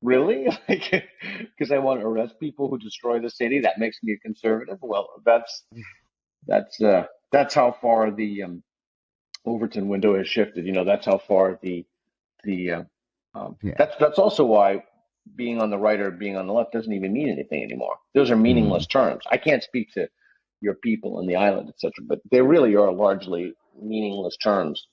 Really? Because I want to arrest people who destroy the city? That makes me a conservative? Well, that's how far the Overton window has shifted. That's how far that's also why being on the right or being on the left doesn't even mean anything anymore. Those are meaningless terms. I can't speak to your people in the island, etc., but they really are largely meaningless terms.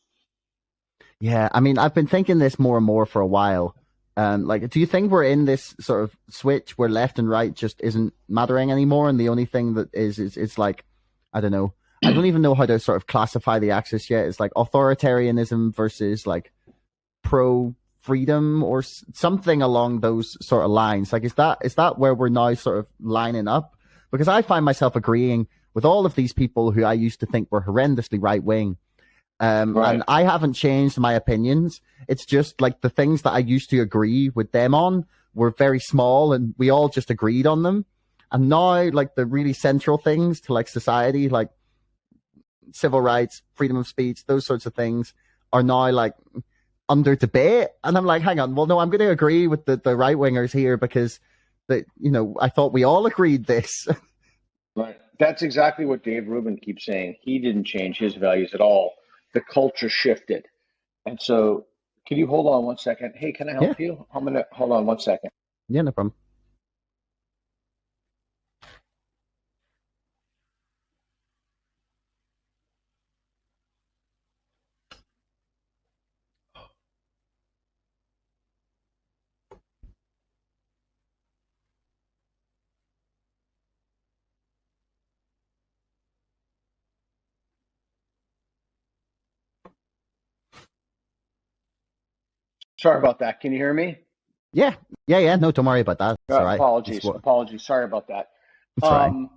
Yeah, I mean, I've been thinking this more and more for a while. Like, do you think we're in this sort of switch where left and right just isn't mattering anymore, and the only thing that is it's like, I don't know. I don't even know how to sort of classify the axis yet. It's like authoritarianism versus like pro-freedom or something along those sort of lines. Like, is that where we're now sort of lining up? Because I find myself agreeing with all of these people who I used to think were horrendously right-wing. And I haven't changed my opinions. It's just like the things that I used to agree with them on were very small and we all just agreed on them. And now, like, the really central things to like society, like civil rights, freedom of speech, those sorts of things are now like under debate. And I'm like, hang on, well, no, I'm going to agree with the right wingers here because I thought we all agreed this. Right. That's exactly what Dave Rubin keeps saying. He didn't change his values at all. The culture shifted. And so, can you hold on one second? Hey, can I help you? I'm going to hold on one second. Yeah, no problem. Sorry about that. Can you hear me? Yeah. No, don't worry about that. It's all right. Apologies. Sorry about that. It's all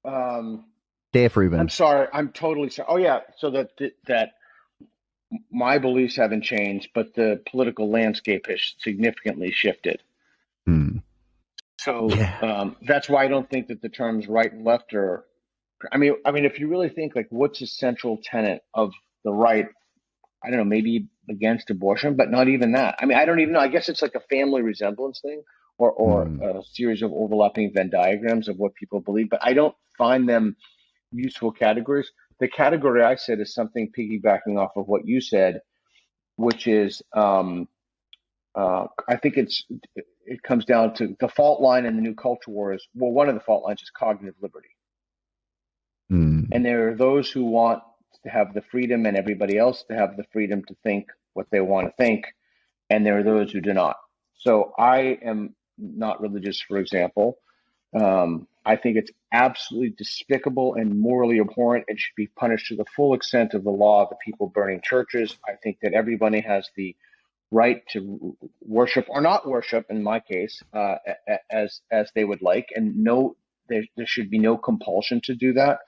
right. Dave Rubin. I'm sorry. I'm totally sorry. Oh yeah. So that my beliefs haven't changed, but the political landscape has significantly shifted. So that's why I don't think that the terms right and left are. I mean, if you really think like, what's a central tenet of the right? I don't know, maybe against abortion, but not even that. I mean, I don't even know. I guess it's like a family resemblance thing, or a series of overlapping Venn diagrams of what people believe. But I don't find them useful categories. The category I said is something piggybacking off of what you said, which is I think it comes down to the fault line in the new culture war is, well, one of the fault lines is cognitive liberty. And there are those who want to have the freedom and everybody else to have the freedom to think what they want to think. And there are those who do not. So I am not religious, for example. I think it's absolutely despicable and morally abhorrent and should be punished to the full extent of the law of the people burning churches. I think that everybody has the right to worship or not worship, in my case, as they would like, and there should be no compulsion to do that.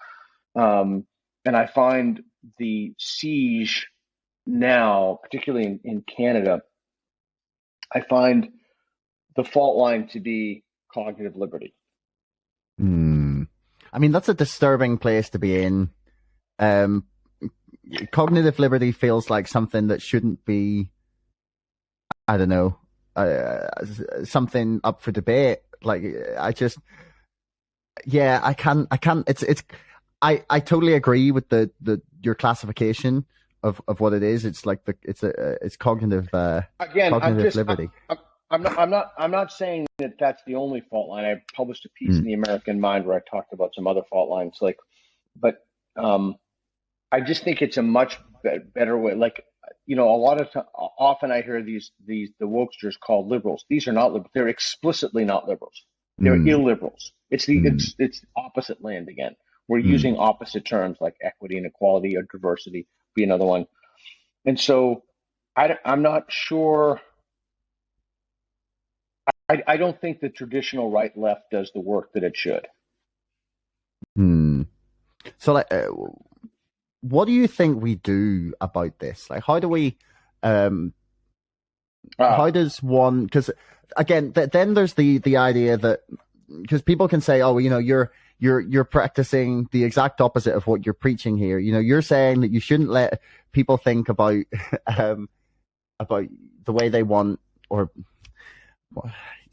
And I find the siege now, particularly in Canada, I find the fault line to be cognitive liberty. I mean, that's a disturbing place to be in. Cognitive liberty feels like something that shouldn't be, I don't know, something up for debate. Like, I can't. I totally agree with your classification of what it is. It's like it's cognitive liberty. I'm not saying that that's the only fault line. I published a piece in the American Mind where I talked about some other fault lines, but I just think it's a much better way. Like, often I hear the wokesters called liberals. These are not liberals. They're explicitly not liberals. They're illiberals. It's opposite land again. We're using opposite terms like equity and equality or diversity, be another one. And so I'm not sure. I don't think the traditional right-left does the work that it should. So, what do you think we do about this? Like, how do we? How does one? Because again, then there's the idea that because people can say, oh, you're practicing the exact opposite of what you're preaching here. You're saying that you shouldn't let people think about about the way they want or.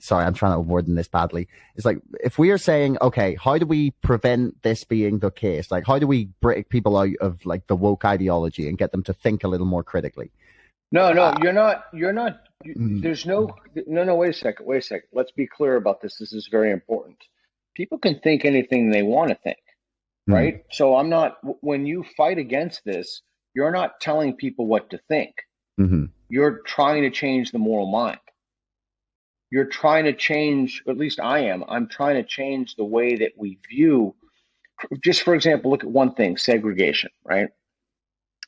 Sorry, I'm trying to word this badly. It's like, if we are saying, okay, how do we prevent this being the case? Like, how do we break people out of like the woke ideology and get them to think a little more critically? No, you're not. There's no. Wait a second. Let's be clear about this. This is very important. People can think anything they want to think, right? So I'm not. When you fight against this, you're not telling people what to think. You're trying to change the moral mind. You're trying to change, at least I am. I'm trying to change the way that we view. Just for example, look at one thing: segregation, right?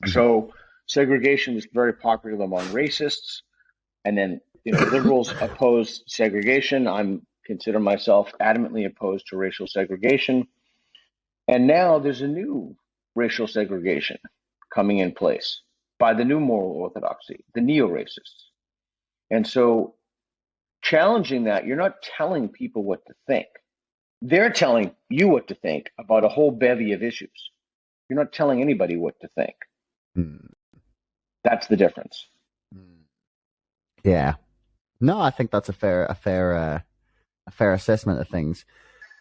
So segregation was very popular among racists, and then liberals oppose segregation. I'm consider myself adamantly opposed to racial segregation, and now there's a new racial segregation coming in place by the new moral orthodoxy, the neo-racists. And so challenging that, you're not telling people what to think. They're telling you what to think about a whole bevy of issues. You're not telling anybody what to think. That's the difference. Yeah. No, I think that's a fair assessment of things.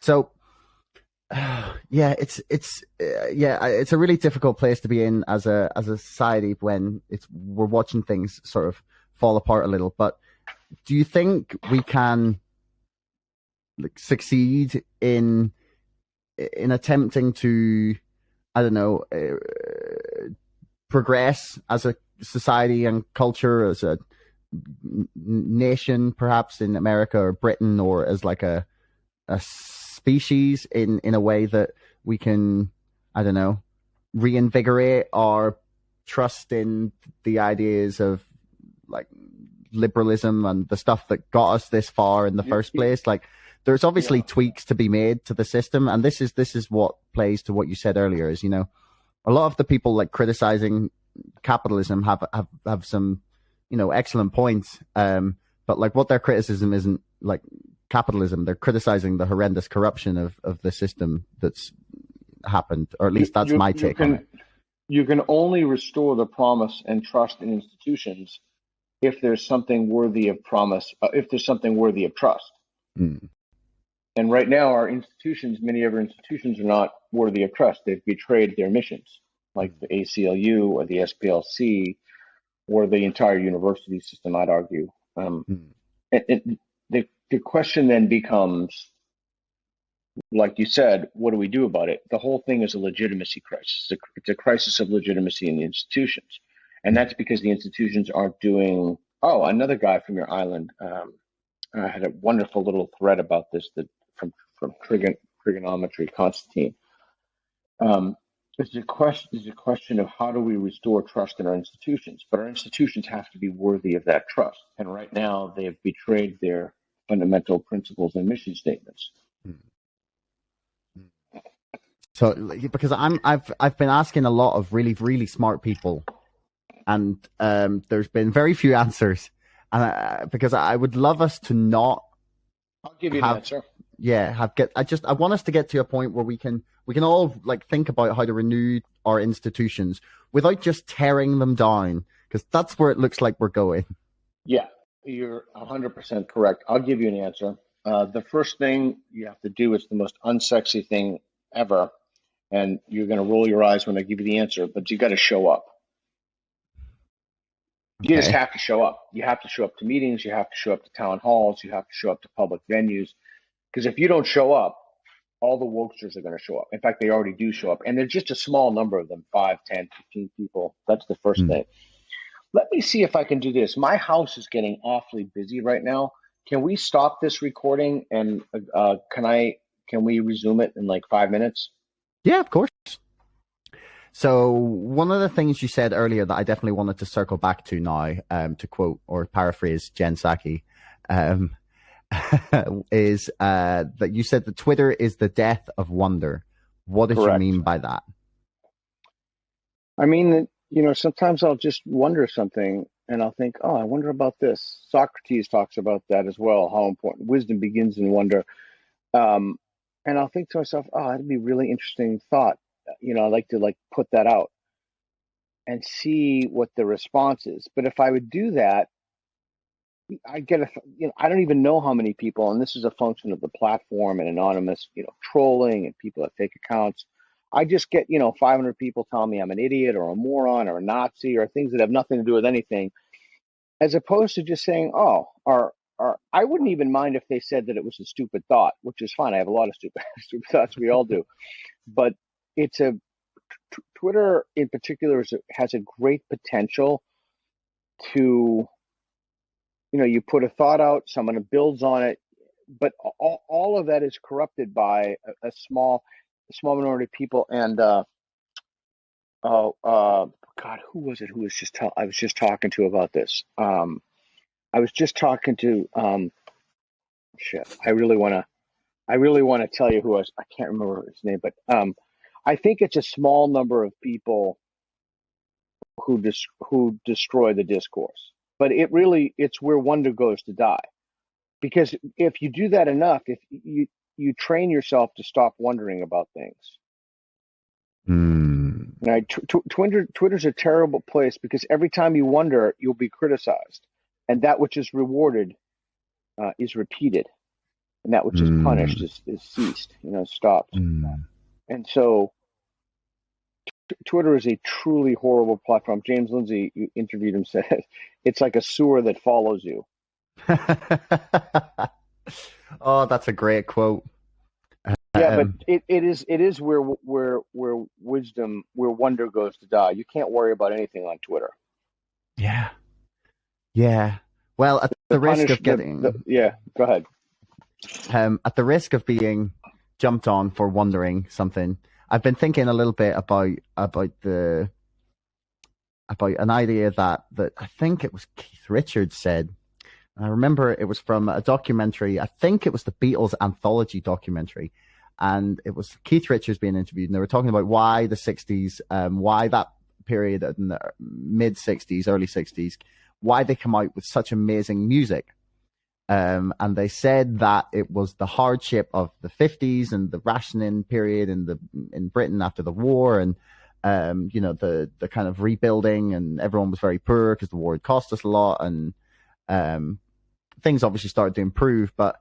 So, it's a really difficult place to be in as a society when we're watching things sort of fall apart a little. But do you think we can succeed in attempting to, I don't know, progress as a society and culture, as a nation, perhaps in America or Britain, or as like a species in a way that we can, I don't know, reinvigorate our trust in the ideas of like liberalism and the stuff that got us this far in the first place. Like, there's obviously tweaks to be made to the system, and this is what plays to what you said earlier. Is, a lot of the people like criticizing capitalism have some, excellent points. But like, what their criticism isn't like capitalism. They're criticizing the horrendous corruption of the system that's happened, or at least that's my take on it. You can only restore the promise and trust in institutions if there's something worthy of promise, if there's something worthy of trust. Mm. And right now, many of our institutions are not worthy of trust. They've betrayed their missions, like the ACLU or the SPLC or the entire university system, I'd argue. The question then becomes, like you said, what do we do about it? The whole thing is a legitimacy crisis. It's a crisis of legitimacy in the institutions. And that's because the institutions aren't doing. Oh, another guy from your island had a wonderful little thread about this from trigonometry, Constantine. It's a question of how do we restore trust in our institutions, but our institutions have to be worthy of that trust. And right now, they have betrayed their fundamental principles and mission statements. So, because I've been asking a lot of really, really smart people, and there's been very few answers, and because I would love us to not. I'll give you an answer. Yeah, I want us to get to a point where we can all like think about how to renew our institutions without just tearing them down, because that's where it looks like we're going. Yeah, you're 100% correct. I'll give you an answer. The first thing you have to do is the most unsexy thing ever, and you're going to roll your eyes when I give you the answer, but you got to show up. You just have to show up. You have to show up to meetings. You have to show up to town halls. You have to show up to public venues. Because if you don't show up, all the wokesters are going to show up. In fact, they already do show up. And there's just a small number of them, 5, 10, 15 people. That's the first thing. Let me see if I can do this. My house is getting awfully busy right now. Can we stop this recording and can we resume it in like 5 minutes? Yeah, of course. So one of the things you said earlier that I definitely wanted to circle back to now, to quote or paraphrase Jen Psaki, is that you said that Twitter is the death of wonder. What did you mean by that? I mean, sometimes I'll just wonder something and I'll think, oh, I wonder about this. Socrates talks about that as well, how important wisdom begins in wonder. And I'll think to myself, oh, that'd be a really interesting thought. I'd like to put that out and see what the response is. But if I would do that, I get I don't even know how many people, and this is a function of the platform and anonymous, trolling and people that fake accounts. I just get, 500 people telling me I'm an idiot or a moron or a Nazi or things that have nothing to do with anything, as opposed to just saying, oh, I wouldn't even mind if they said that it was a stupid thought, which is fine. I have a lot of stupid thoughts. We all do. But Twitter in particular has a great potential to, you put a thought out, someone builds on it, but all of that is corrupted by a small minority of people. And God, who was it? I was just talking to about this. I was just talking to shit. I really want to tell you who I can't remember his name, but I think it's a small number of people who destroy the discourse. But it's where wonder goes to die. Because if you do that enough, if you train yourself to stop wondering about things. Right? Twitter's a terrible place because every time you wonder, you'll be criticized. and that which is rewarded is repeated, and that which is punished is ceased, stopped. And so Twitter is a truly horrible platform. James Lindsay, you interviewed him, said it's like a sewer that follows you. Oh, that's a great quote. Yeah, but it is where wisdom, where wonder goes to die. You can't worry about anything on Twitter. Yeah. Well, at the risk of getting go ahead. At the risk of being jumped on for wondering something, I've been thinking a little bit about an idea that I think it was Keith Richards said. I remember it was from a documentary. I think it was the Beatles anthology documentary, and it was Keith Richards being interviewed, and they were talking about why the 60s, why that period in the mid 60s, early 60s, why they come out with such amazing music. And they said that it was the hardship of the 50s and the rationing period in Britain after the war, and the kind of rebuilding, and everyone was very poor because the war had cost us a lot, and things obviously started to improve. But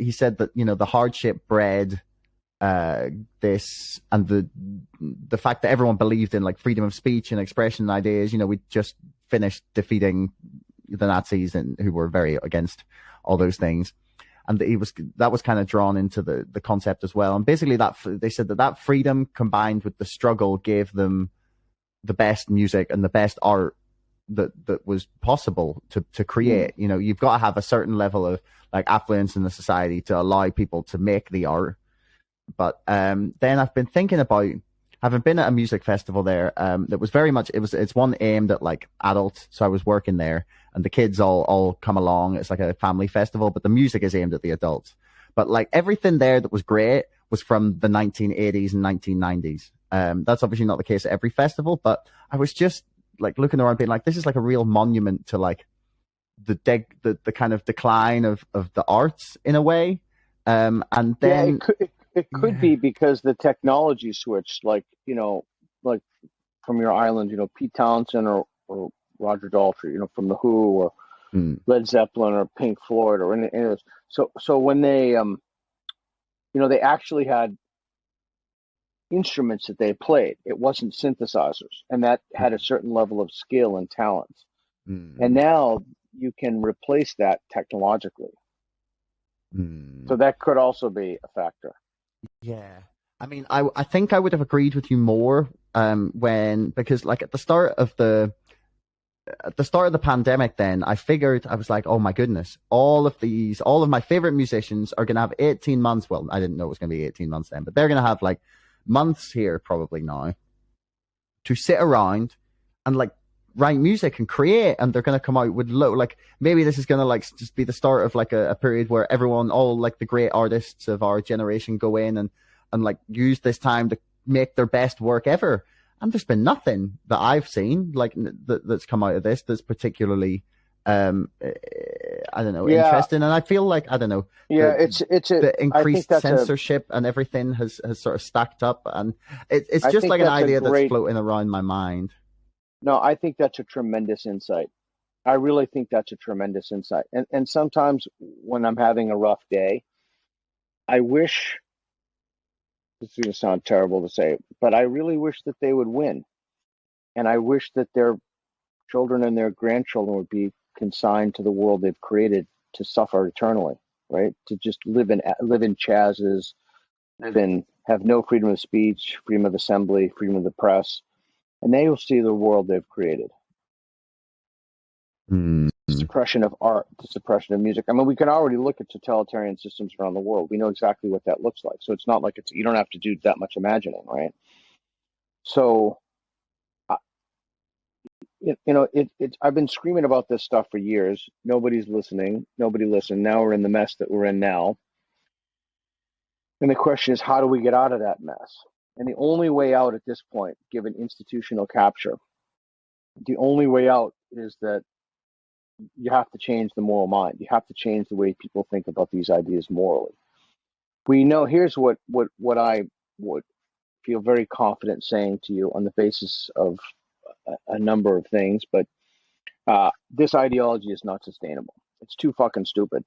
he said that the hardship bred this, and the fact that everyone believed in like freedom of speech and expression and ideas. We just finished defeating the Nazis, and who were very against all those things, and that was kind of drawn into the concept as well. And basically, that they said that freedom combined with the struggle gave them the best music and the best art that was possible to create. You've got to have a certain level of like affluence in the society to allow people to make the art. But then I've been thinking about having been at a music festival there that was very much, it's one aimed at like adults. So I was working there, and the kids all come along. It's like a family festival, but the music is aimed at the adults. But like everything there that was great was from the 1980s and 1990s. That's obviously not the case at every festival, but I was just like looking around being like, this is like a real monument to like the kind of decline of the arts in a way. And then it could be because the technology switched, like from your island, Pete Townsend or Roger Daltrey, from the Who, or Led Zeppelin or Pink Floyd or any of those. So when they they actually had instruments that they played. It wasn't synthesizers, and that had a certain level of skill and talent. And now you can replace that technologically. So that could also be a factor. Yeah. I mean, I think I would have agreed with you more because like at the start of the pandemic, then I figured, I was like, oh my goodness, all of my favorite musicians are going to have 18 months. Well, I didn't know it was going to be 18 months then, but they're going to have like months here probably now to sit around and like write music and create, and they're going to come out with like maybe this is going to like just be the start of like a period where everyone, all like the great artists of our generation, go in and like use this time to make their best work ever. And there's been nothing that I've seen like that's come out of this that's particularly I don't know, interesting. And I feel like, I don't know, the increased censorship and everything has sort of stacked up, and it's just like an idea that's floating around my mind. No, I think that's a tremendous insight. I really think that's a tremendous insight. And sometimes when I'm having a rough day, I wish, this is going to sound terrible to say, but I really wish that they would win. And I wish that their children and their grandchildren would be consigned to the world they've created to suffer eternally, right? To just live in chazes, have no freedom of speech, freedom of assembly, freedom of the press. And they will see the world they've created. The suppression of art, the suppression of music. I mean, we can already look at totalitarian systems around the world. We know exactly what that looks like. So it's not like you don't have to do that much imagining, right? So, I've been screaming about this stuff for years. Nobody's listening. Nobody listened. Now we're in the mess that we're in now. And the question is, how do we get out of that mess? And the only way out at this point, given institutional capture, the only way out is that you have to change the moral mind. You have to change the way people think about these ideas morally. We know, here's what I would feel very confident saying to you on the basis of a number of things, but This ideology is not sustainable. It's too fucking stupid.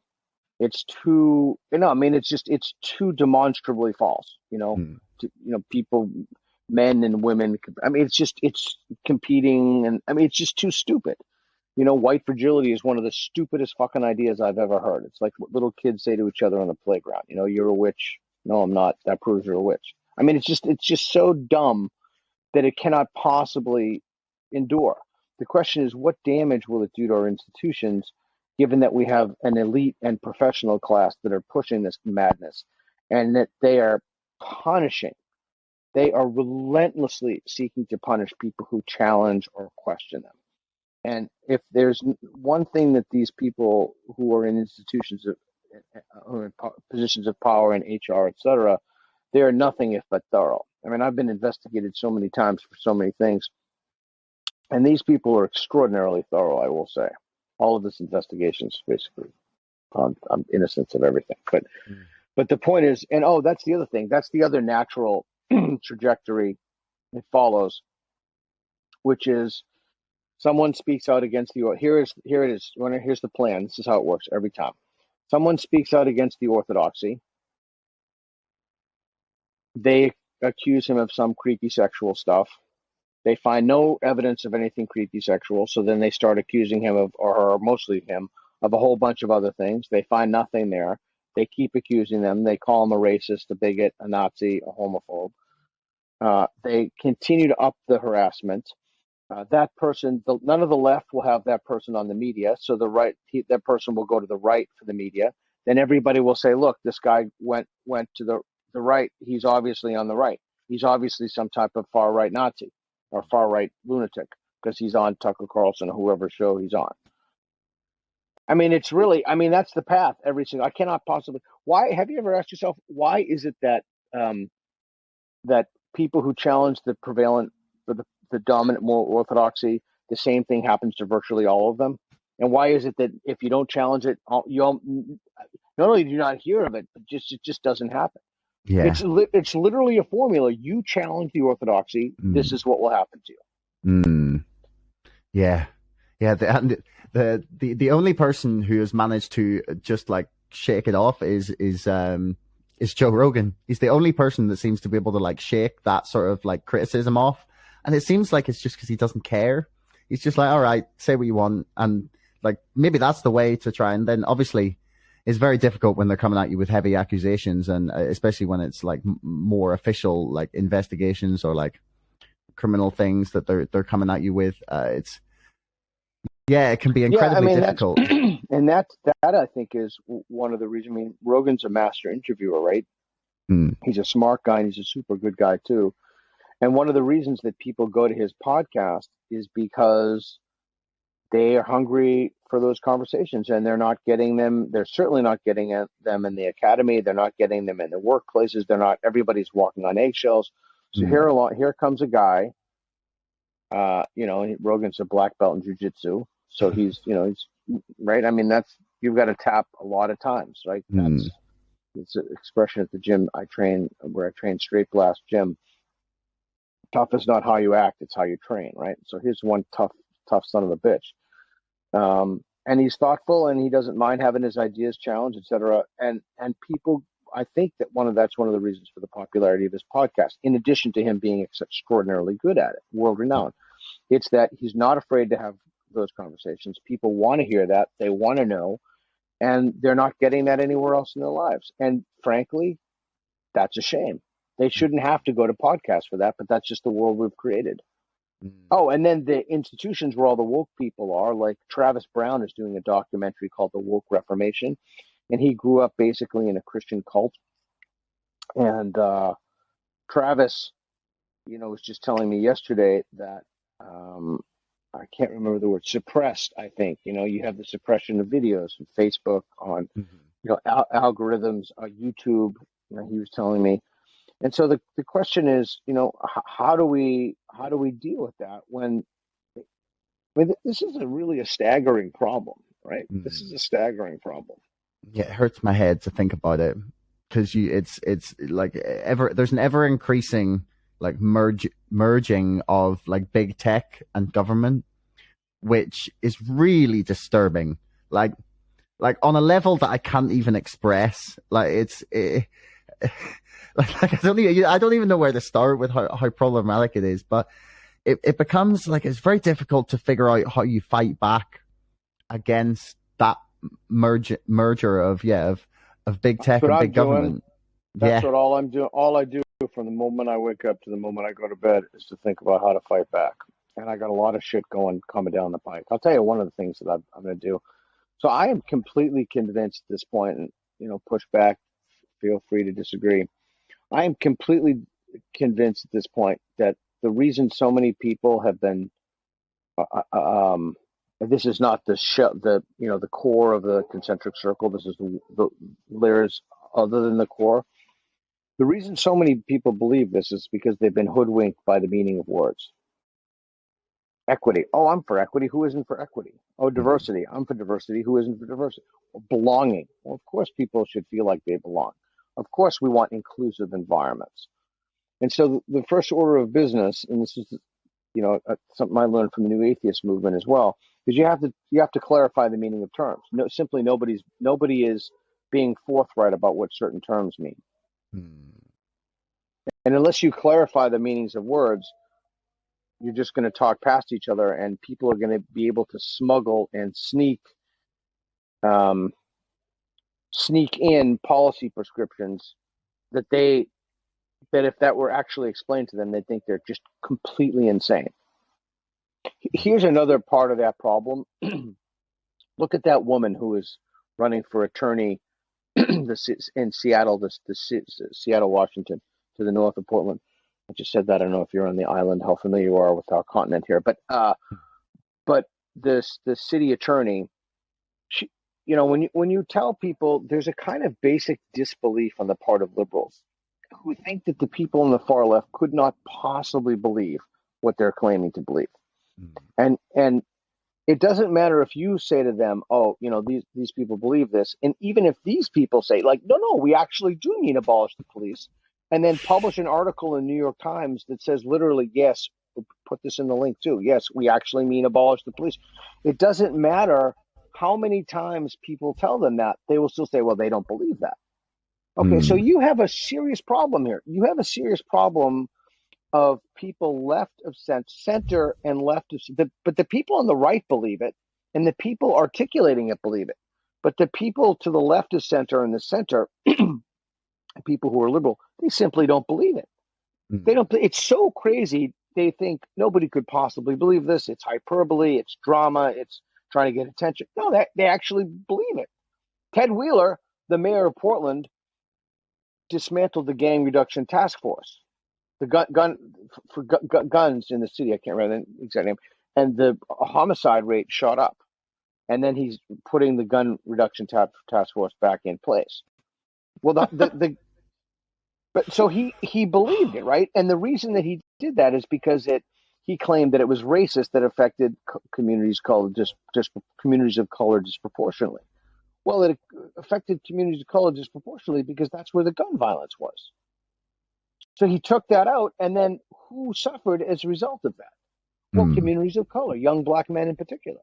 It's too, I mean, it's too demonstrably false. People, men and women. I mean, it's competing, and I mean, it's just too stupid. White fragility is one of the stupidest fucking ideas I've ever heard. It's like what little kids say to each other on the playground. You're a witch. No, I'm not. That proves you're a witch. I mean, it's just so dumb that it cannot possibly endure. The question is, what damage will it do to our institutions, given that we have an elite and professional class that are pushing this madness, and that they are relentlessly seeking to punish people who challenge or question them. And if there's one thing that these people who are in institutions who are in positions of power in HR, etc., they are nothing if but thorough. I mean, I've been investigated so many times for so many things, and these people are extraordinarily thorough, I will say. All of this investigation is basically on innocence of everything. But the point is, and that's the other thing. That's the other natural trajectory it follows, which is someone speaks out against the. Here it is. Here's the plan. This is how it works every time. Someone speaks out against the orthodoxy. They accuse him of some creepy sexual stuff. They find no evidence of anything creepy sexual, so then they start accusing him of, or her, mostly him, of a whole bunch of other things. They find nothing there. They keep accusing them. They call him a racist, a bigot, a Nazi, a homophobe. They continue to up the harassment. That person, none of the left will have that person on the media, so that person will go to the right for the media. Then everybody will say, look, this guy went to the right. He's obviously on the right. He's obviously some type of far-right Nazi or far-right lunatic because he's on Tucker Carlson or whoever show he's on. I mean, that's the path I cannot possibly. Why, have you ever asked yourself, why is it that that people who challenge the prevalent, the dominant moral orthodoxy, the same thing happens to virtually all of them? And why is it that if you don't challenge it, not only do you not hear of it, but it just doesn't happen? Yeah. It's literally a formula. You challenge the orthodoxy, this is what will happen to you. Yeah. The only person who has managed to just like shake it off is Joe Rogan. He's the only person that seems to be able to like shake that sort of like criticism off. And it seems like it's just because he doesn't care. He's just like, all right, say what you want. And like, maybe that's the way to try. And then obviously it's very difficult when they're coming at you with heavy accusations, and especially when it's like more official, like investigations or like criminal things that they're coming at you with. It can be incredibly difficult. And that I think is one of the reasons. I mean, Rogan's a master interviewer, right? He's a smart guy, and he's a super good guy too. And one of the reasons that people go to his podcast is because they are hungry for those conversations, and they're not getting them. They're certainly not getting them in the academy. They're not getting them in the workplaces. Everybody's walking on eggshells. So here comes a guy. Rogan's a black belt in jiu-jitsu. So he's right. I mean, you've got to tap a lot of times, right? It's an expression at the gym I train Straight Blast Gym. Tough is not how you act, it's how you train, right? So here's one tough son of a bitch. And he's thoughtful, and he doesn't mind having his ideas challenged, etc. And people, I think that's one of the reasons for the popularity of his podcast, in addition to him being extraordinarily good at it, world renowned. It's that he's not afraid to have those conversations. People want to hear that. They want to know, and they're not getting that anywhere else in their lives. And frankly, that's a shame. They shouldn't have to go to podcasts for that, but that's just the world we've created. Oh, and then the institutions where all the woke people are, like Travis Brown is doing a documentary called The Woke Reformation, and he grew up basically in a Christian cult. And Travis, was just telling me yesterday that I can't remember the word, suppressed, I think. You have the suppression of videos on Facebook, on algorithms, YouTube. He was telling me. And so the question is, how do we deal with that when? I mean, this is really a staggering problem, right? This is a staggering problem. Yeah, it hurts my head to think about it, because it's like there's an ever increasing like merging of like big tech and government, which is really disturbing. Like on a level that I can't even express. Like like I don't even know where to start with how problematic it is. But it becomes like it's very difficult to figure out how you fight back against that merger of big tech and big government. That's what all I'm doing. All I do from the moment I wake up to the moment I go to bed is to think about how to fight back. And I got a lot of shit coming down the pike. I'll tell you one of the things that I'm going to do. So I am completely convinced at this point, and push back. Feel free to disagree. I am completely convinced at this point that the reason so many people have been, this is not the core of the concentric circle. This is the layers other than the core. The reason so many people believe this is because they've been hoodwinked by the meaning of words. Equity. Oh, I'm for equity. Who isn't for equity? Oh, diversity. I'm for diversity. Who isn't for diversity? Belonging. Well, of course, people should feel like they belong. Of course, we want inclusive environments. And so the first order of business, and this is, something I learned from the New Atheist movement as well, is you have to clarify the meaning of terms. No, simply nobody is being forthright about what certain terms mean. And unless you clarify the meanings of words, you're just going to talk past each other, and people are going to be able to smuggle and sneak in policy prescriptions that if that were actually explained to them, they'd think they're just completely insane. Here's another part of that problem. Look at that woman who is running for attorney in Seattle, Seattle, Washington, to the north of Portland. I just said that. I don't know if you're on the island, how familiar you are with our continent here, but the city attorney, she, when you tell people, there's a kind of basic disbelief on the part of liberals who think that the people on the far left could not possibly believe what they're claiming to believe. And it doesn't matter if you say to them, oh, these people believe this. And even if these people say, like, no, we actually do mean abolish the police, and then publish an article in the New York Times that says literally, yes, we'll put this in the link too, yes, we actually mean abolish the police. It doesn't matter how many times people tell them that, they will still say, well, they don't believe that. Okay, so you have a serious problem here. You have a serious problem of people left of center and left of, but the people on the right believe it, and the people articulating it believe it. But the people to the left of center and the center, people who are liberal, they simply don't believe it. They don't. It's so crazy. They think nobody could possibly believe this. It's hyperbole. It's drama. It's trying to get attention. No, they actually believe it. Ted Wheeler, the mayor of Portland, dismantled the gang reduction task force. The guns in the city, I can't remember the exact name, and the homicide rate shot up. And then he's putting the gun reduction task force back in place. Well, but so he believed it, right? And the reason that he did that is because he claimed that it was racist that affected communities of color disproportionately. Well, it affected communities of color disproportionately because that's where the gun violence was. So he took that out, and then who suffered as a result of that? Well, communities of color, young black men in particular.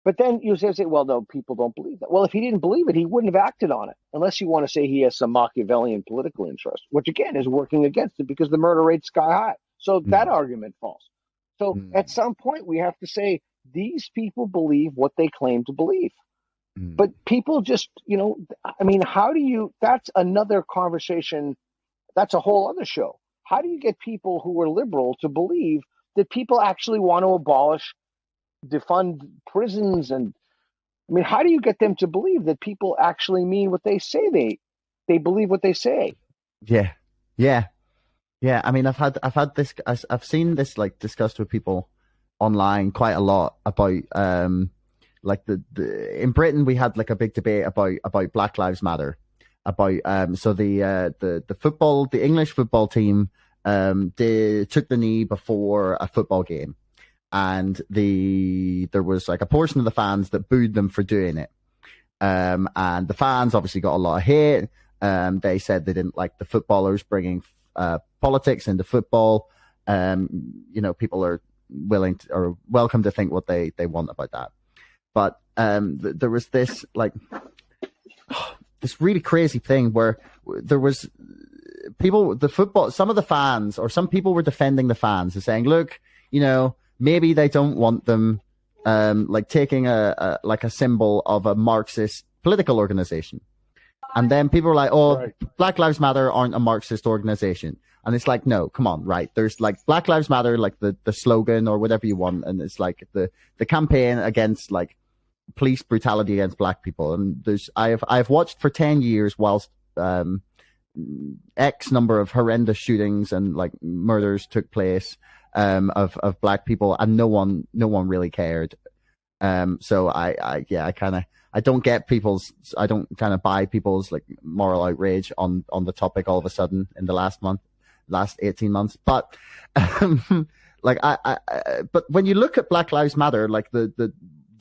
But then you say, well, no, people don't believe that. Well, if he didn't believe it, he wouldn't have acted on it, unless you want to say he has some Machiavellian political interest, which again is working against it because the murder rate's sky high. So that argument falls. So at some point we have to say these people believe what they claim to believe. But people just, how do you, that's another conversation. That's a whole other show. How do you get people who are liberal to believe that people actually want to defund prisons? And how do you get them to believe that people actually mean what they say they believe what they say? Yeah. I've seen this like discussed with people online quite a lot about in Britain we had like a big debate about Black Lives Matter, about the English football team they took the knee before a football game, and there was like a portion of the fans that booed them for doing it, and the fans obviously got a lot of hate. They said they didn't like the footballers bringing politics into football. People are willing to, or welcome to think what they want about that. But there was this this really crazy thing where there was people, some of the fans or some people were defending the fans and saying, look, maybe they don't want them taking a symbol of a Marxist political organization. And then people were like, oh, right. Black Lives Matter aren't a Marxist organization. And it's like, no, come on, right? There's like Black Lives Matter, like the slogan or whatever you want. And it's like the campaign against like police brutality against black people. And I've watched for 10 years whilst X number of horrendous shootings and like murders took place of black people, and no one really cared. So I don't kind of buy people's like moral outrage on the topic all of a sudden in the last 18 months. But but when you look at Black Lives Matter, like the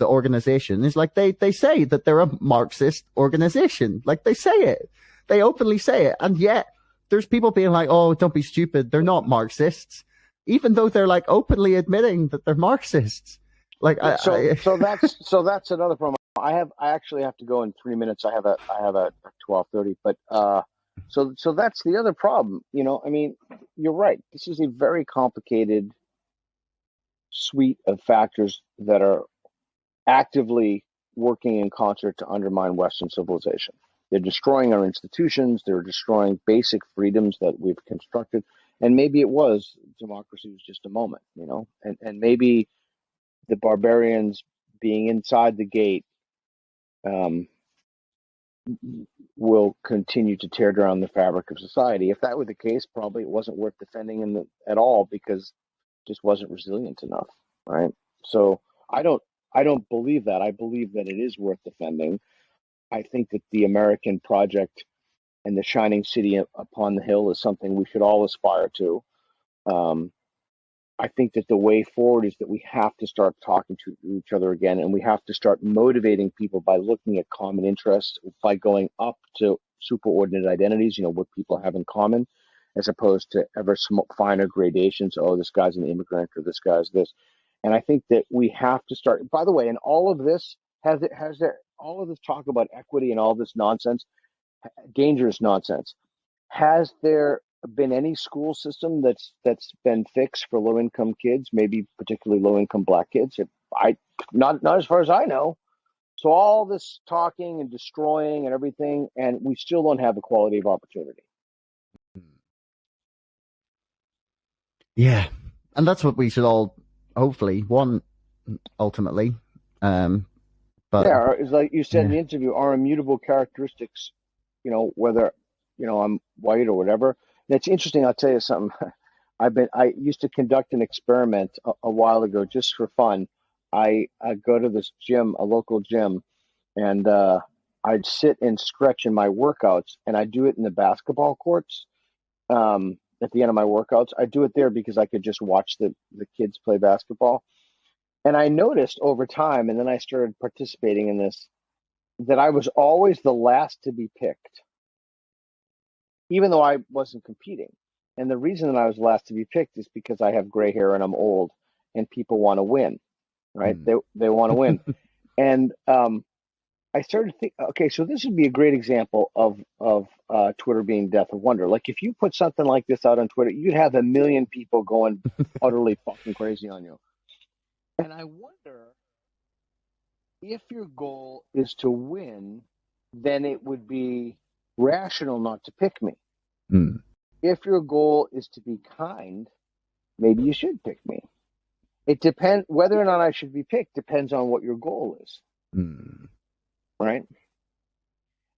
organization, it's like they say that they're a Marxist organization. Like they say it, they openly say it, and yet there's people being like, oh, don't be stupid, they're not Marxists, even though they're like openly admitting that they're Marxists. Like so that's another problem. I actually have to go in 3 minutes. I have a 12:30, but so that's the other problem. I mean, you're right. This is a very complicated suite of factors that are actively working in concert to undermine Western civilization. They're destroying our institutions. They're destroying basic freedoms that we've constructed. And maybe it was democracy was just a moment, and maybe the barbarians being inside the gate will continue to tear down the fabric of society. If that were the case, probably it wasn't worth defending at all, because it just wasn't resilient enough, right? So I don't believe that. I believe that it is worth defending. I think that the American project and the shining city upon the hill is something we should all aspire to. I think that the way forward is that we have to start talking to each other again, and we have to start motivating people by looking at common interests, by going up to superordinate identities, what people have in common, as opposed to ever finer gradations. Oh, this guy's an immigrant, or this guy's this. And I think that we have to start, by the way, and all of this all of this talk about equity and all this nonsense, dangerous nonsense. Has there been any school system that's been fixed for low-income kids, maybe particularly low-income black kids? Not as far as I know. So all this talking and destroying and everything, and we still don't have equality of opportunity. Yeah, and that's what we should all hopefully want ultimately. But yeah, it's like you said in the interview, our immutable characteristics, whether I'm white or whatever. And it's interesting. I'll tell you something. I used to conduct an experiment a while ago just for fun. I go to this gym, a local gym, and I'd sit and stretch in my workouts, and I do it in the basketball courts. At the end of my workouts, I do it there because I could just watch the kids play basketball. And I noticed over time, and then I started participating in this, that I was always the last to be picked, even though I wasn't competing. And the reason that I was last to be picked is because I have gray hair and I'm old, and people want to win, right? They want to win. And I started to think, okay, so this would be a great example of Twitter being death of wonder. Like if you put something like this out on Twitter, you'd have 1 million people going utterly fucking crazy on you. And I wonder, if your goal is to win, then it would be rational not to pick me. If your goal is to be kind, maybe you should pick me. It depends whether or not I should be picked, depends on what your goal is. Right?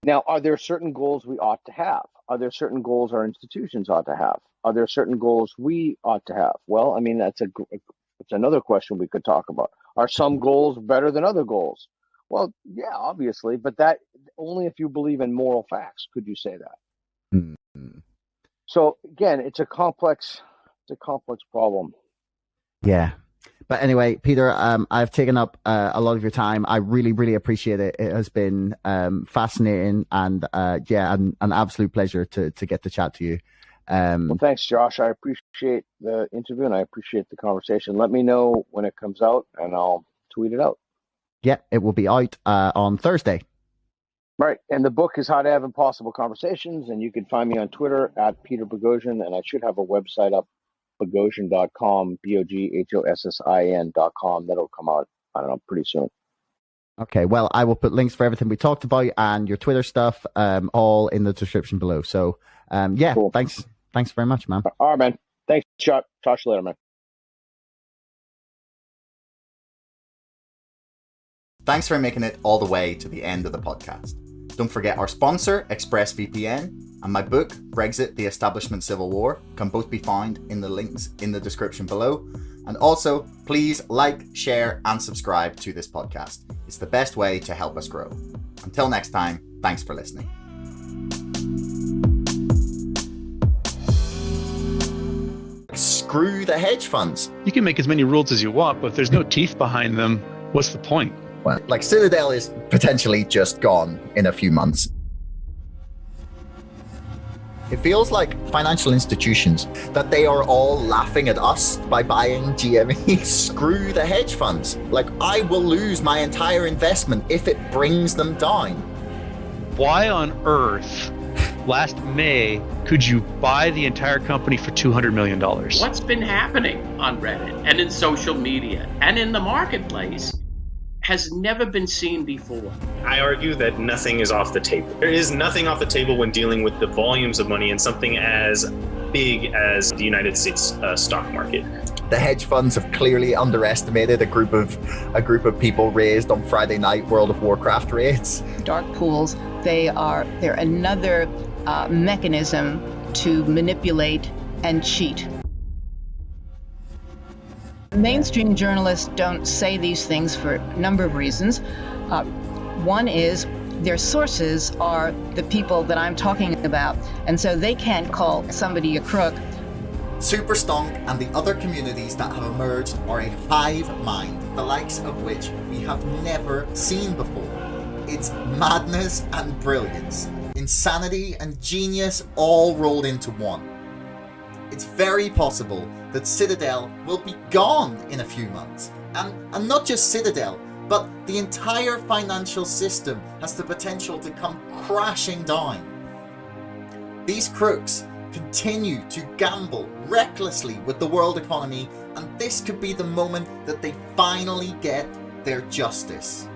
Now, are there certain goals we ought to have? Are there certain goals our institutions ought to have? Are there certain goals we ought to have? Well, I mean, it's another question we could talk about. Are some goals better than other goals? Well, yeah, obviously, but that only if you believe in moral facts could you say that. So again, it's a complex problem. Yeah. But anyway, Peter, I've taken up a lot of your time. I really, really appreciate it. It has been fascinating and an absolute pleasure to get to chat to you. Well, thanks, Josh. I appreciate the interview and I appreciate the conversation. Let me know when it comes out and I'll tweet it out. Yeah, it will be out on Thursday. Right. And the book is How to Have Impossible Conversations. And you can find me on Twitter at Peter Boghossian. And I should have a website up, Boghossian.com, Boghossian.com. That'll come out, I don't know, pretty soon. Okay, well, I will put links for everything we talked about and your Twitter stuff all in the description below. So, yeah, cool. Thanks very much, man. All right, man. Thanks, Chuck. Talk to you later, man. Thanks for making it all the way to the end of the podcast. Don't forget our sponsor, ExpressVPN, and my book, Brexit, The Establishment Civil War, can both be found in the links in the description below. And also, please like, share, and subscribe to this podcast. It's the best way to help us grow. Until next time, thanks for listening. Screw the hedge funds. You can make as many rules as you want, but if there's no teeth behind them, what's the point? Well, like Citadel is potentially just gone in a few months. It feels like financial institutions, that they are all laughing at us by buying GME. Screw the hedge funds. Like, I will lose my entire investment if it brings them down. Why on earth, last May, could you buy the entire company for $200 million? What's been happening on Reddit and in social media and in the marketplace has never been seen before. I argue that nothing is off the table. There is nothing off the table when dealing with the volumes of money in something as big as the United States stock market. The hedge funds have clearly underestimated a group of people raised on Friday night World of Warcraft raids. Dark pools, they're another mechanism to manipulate and cheat. Mainstream journalists don't say these things for a number of reasons. One is their sources are the people that I'm talking about, and so they can't call somebody a crook. Superstonk and the other communities that have emerged are a hive mind, the likes of which we have never seen before. It's madness and brilliance, insanity and genius all rolled into one. It's very possible that Citadel will be gone in a few months. And not just Citadel, but the entire financial system has the potential to come crashing down. These crooks continue to gamble recklessly with the world economy, and this could be the moment that they finally get their justice.